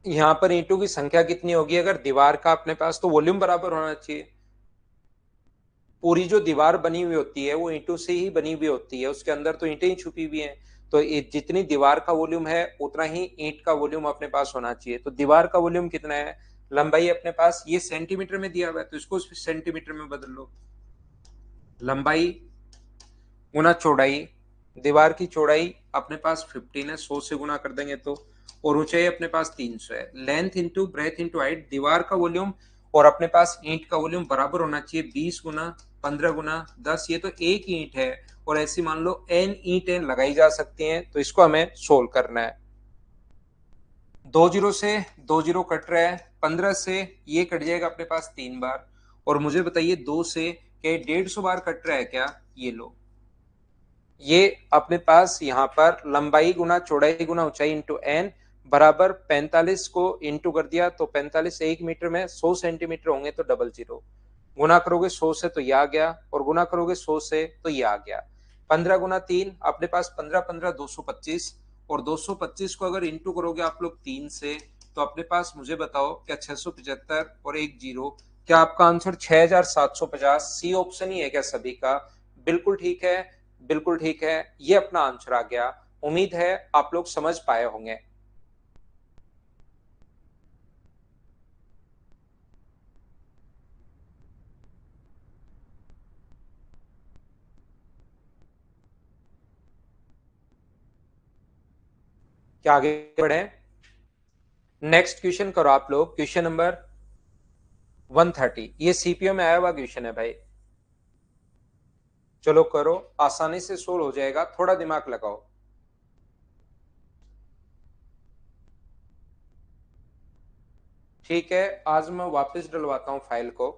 S1: यहां पर ईंटों की संख्या कितनी होगी? अगर दीवार का अपने पास, तो वॉल्यूम बराबर होना चाहिए। पूरी जो दीवार बनी हुई होती है वो ईंटों से ही बनी हुई होती है, उसके अंदर तो ईंटें ही छुपी हुई हैं। तो जितनी दीवार का वॉल्यूम है उतना ही ईंट का वॉल्यूम अपने पास होना चाहिए। तो दीवार का वॉल्यूम कितना है? लंबाई अपने पास ये सेंटीमीटर में दिया हुआ है, तो इसको सेंटीमीटर में बदल लो। लंबाई गुना चौड़ाई, दीवार की चौड़ाई अपने पास 15 है, 100 से गुना कर देंगे तो, और ऊंचाई अपने पास 300 है। Length into breadth into height, दीवार का वॉल्यूम और अपने पास ईंट का वॉल्यूम बराबर होना चाहिए। 20 गुना 15 गुना 10, ये तो एक ईंट है, और ऐसी मान लो n ईंटें लगाई जा सकती हैं। तो इसको हमें सोल्व करना है। 2 जीरो से 2 जीरो कट रहा है, 15 से ये कट जाएगा अपने पास 3 बार, और मुझे बताइए 2 से क्या 150 बार कट रहा है क्या? ये लो, ये अपने पास यहाँ पर लंबाई गुना चौड़ाई गुना ऊंचाई इंटू एन बराबर 45 को इंटू कर दिया, तो 45 1 मीटर में 100 सेंटीमीटर होंगे, तो डबल जीरो। गुना करोगे 100 से तो ये आ गया, और गुना करोगे 100 से तो ये आ गया। 15 गुना 3 अपने पास 15 15 225, और 225 को अगर इंटू करोगे आप लोग 3 से, तो अपने पास मुझे बताओ क्या 675 और एक जीरो, क्या आपका आंसर 6750? सी ऑप्शन ही है क्या सभी का? बिल्कुल ठीक है, बिल्कुल ठीक है, ये अपना आंसर आ गया। उम्मीद है आप लोग समझ पाए होंगे। क्या आगे बढ़े? नेक्स्ट क्वेश्चन करो आप लोग, क्वेश्चन नंबर 130। ये सीपीओ में आया हुआ क्वेश्चन है भाई। चलो करो, आसानी से सोल्व हो जाएगा, थोड़ा दिमाग लगाओ। ठीक है, आज मैं वापस डलवाता हूं फाइल को।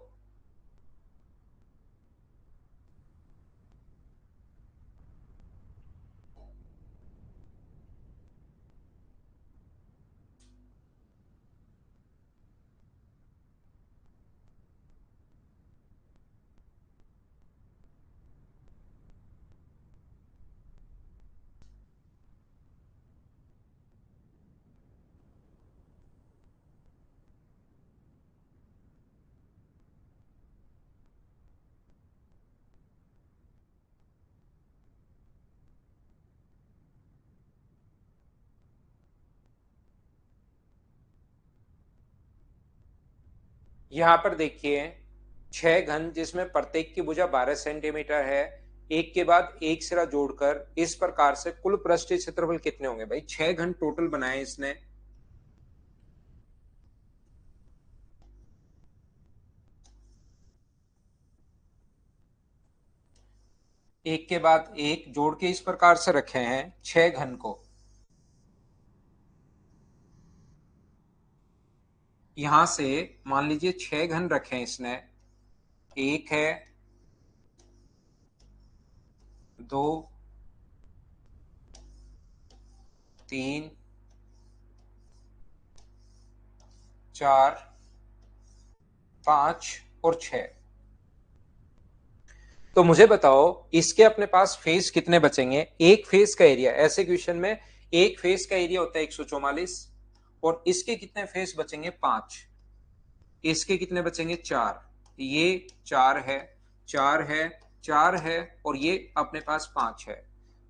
S1: यहां पर देखिए 6 घन, जिसमें प्रत्येक की भुजा 12 सेंटीमीटर है, एक के बाद एक सिरा जोड़कर इस प्रकार से कुल पृष्ठीय क्षेत्रफल कितने होंगे? भाई 6 घन टोटल बनाए इसने। एक के बाद एक जोड़ के इस प्रकार से रखे हैं 6 घन को। यहां से मान लीजिए 6 घन रखे हैं इसने, एक है, दो, तीन, चार, पांच और 6। तो मुझे बताओ इसके अपने पास फेस कितने बचेंगे? एक फेस का एरिया, ऐसे क्वेश्चन में एक फेस का एरिया होता है 144, और इसके कितने फेस बचेंगे? 5। इसके कितने बचेंगे? 4। ये 4 है, 4 है, 4 है, और ये अपने पास 5 है।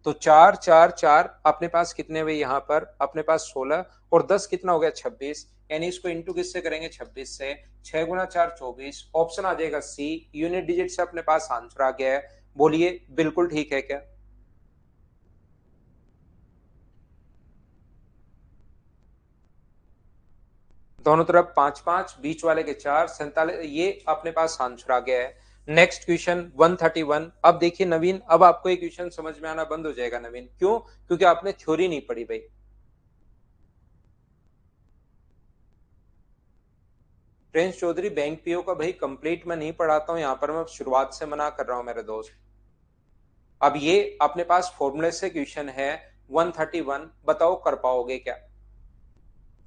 S1: तो 4 4 4 अपने पास कितने हुए? यहाँ पर अपने पास 16, और 10 कितना हो गया? 26। यानी इसको इंटू किससे करेंगे? 26 से। 6 गुना 4 24, ऑप्शन आ जाएगा सी। यूनिट डिजिट से अपने पास आंसर आ गया है। बोलिए बिल्कुल ठीक है क्या? दोनों तरफ 5 5, बीच वाले के 4, 47, ये अपने पास आंसर आ गया है। Next question 131। अब देखिए नवीन, अब आपको ये क्वेश्चन समझ में आना बंद हो जाएगा नवीन। क्यों? क्योंकि आपने थ्योरी नहीं पढ़ी भाई। प्रिंस चौधरी बैंक पीओ का भाई कंप्लीट मैं नहीं पढ़ाता हूं, यहां पर मैं शुरुआत से मना कर रहा हूं मेरे दोस्त। अब ये अपने पास फॉर्मूले से क्वेश्चन है 131, बताओ कर पाओगे क्या?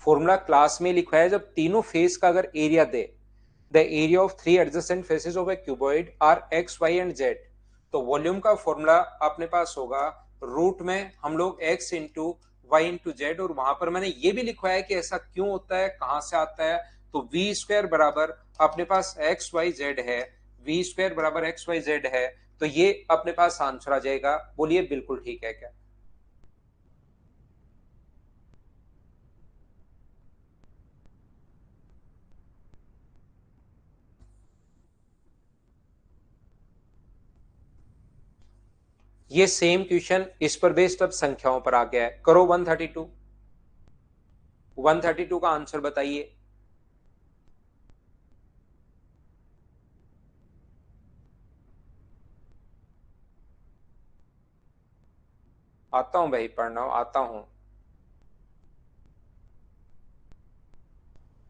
S1: फॉर्मूला क्लास में लिखा है, जब तीनों फेस का अगर एरिया दे, the area of three adjacent faces of a cuboid are x y and z, तो वॉल्यूम का फॉर्मूला अपने पास होगा रूट में हम लोग x into y into z, और वहां पर मैंने ये भी लिखवाया है कि ऐसा क्यों होता है, कहां से आता है। तो वी स्क्वायर बराबर अपने पास एक्स वाई जेड है, वी स्क्वायर बराबर एक्स वाई जेड है, तो ये अपने पास आंसर आ जाएगा। बोलिए बिल्कुल ठीक है क्या? ये सेम क्वेश्चन इस पर बेस्ड अब संख्याओं पर आ गया है। करो 132, 132 का आंसर बताइए। आता हूं भाई, पढ़ना आता हूं।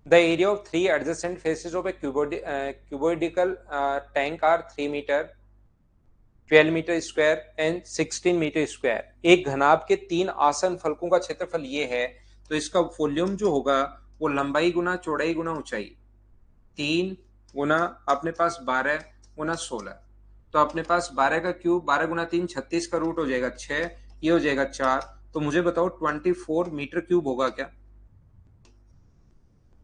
S1: The area of three adjacent faces of a cuboidal tank are 3 metre, 12 metre square and 16 metre square. एक घनाभ के तीन आसन फलकों का क्षेत्रफल ये है, तो इसका वॉल्यूम जो होगा वो लंबाई गुना चौड़ाई गुना ऊंचाई, 3 गुना अपने पास 12 गुना 16, तो अपने पास 12 का क्यूब, 12 गुना 3 36 का रूट हो जाएगा 6, ये हो जाएगा 4। तो मुझे बताओ 24 मीटर क्यूब होगा क्या?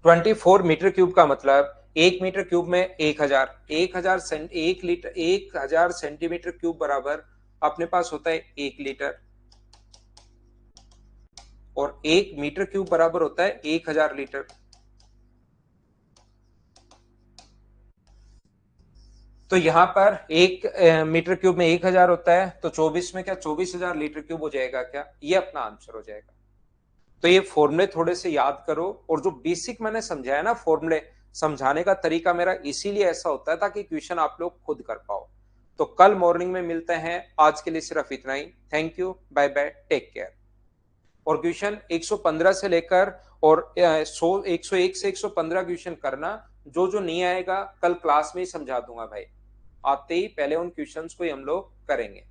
S1: 24 मीटर क्यूब का मतलब एक मीटर क्यूब में 1000, 1000 एक लीटर, 1000 सेंटीमीटर क्यूब बराबर अपने पास होता है 1 लीटर, और 1 मीटर क्यूब बराबर होता है 1000 लीटर। तो यहां पर एक मीटर क्यूब में 1000 होता है, तो 24 में क्या 24,000 लीटर क्यूब हो जाएगा क्या? ये अपना आंसर हो जाएगा। तो ये फॉर्मूले थोड़े से याद करो, और जो बेसिक मैंने समझाया ना फॉर्मूले, समझाने का तरीका मेरा इसीलिए ऐसा होता है ताकि क्वेश्चन आप लोग खुद कर पाओ। तो कल मॉर्निंग में मिलते हैं, आज के लिए सिर्फ इतना ही। Thank you, bye bye, take care. और क्वेश्चन 115 से लेकर और 101 से 115 क्वेश्चन करना, जो जो नहीं आएगा कल क्लास में ही समझा दूंगा भाई। आते ही पहले उन क्वेश्चंस को ही हम लोग करेंगे।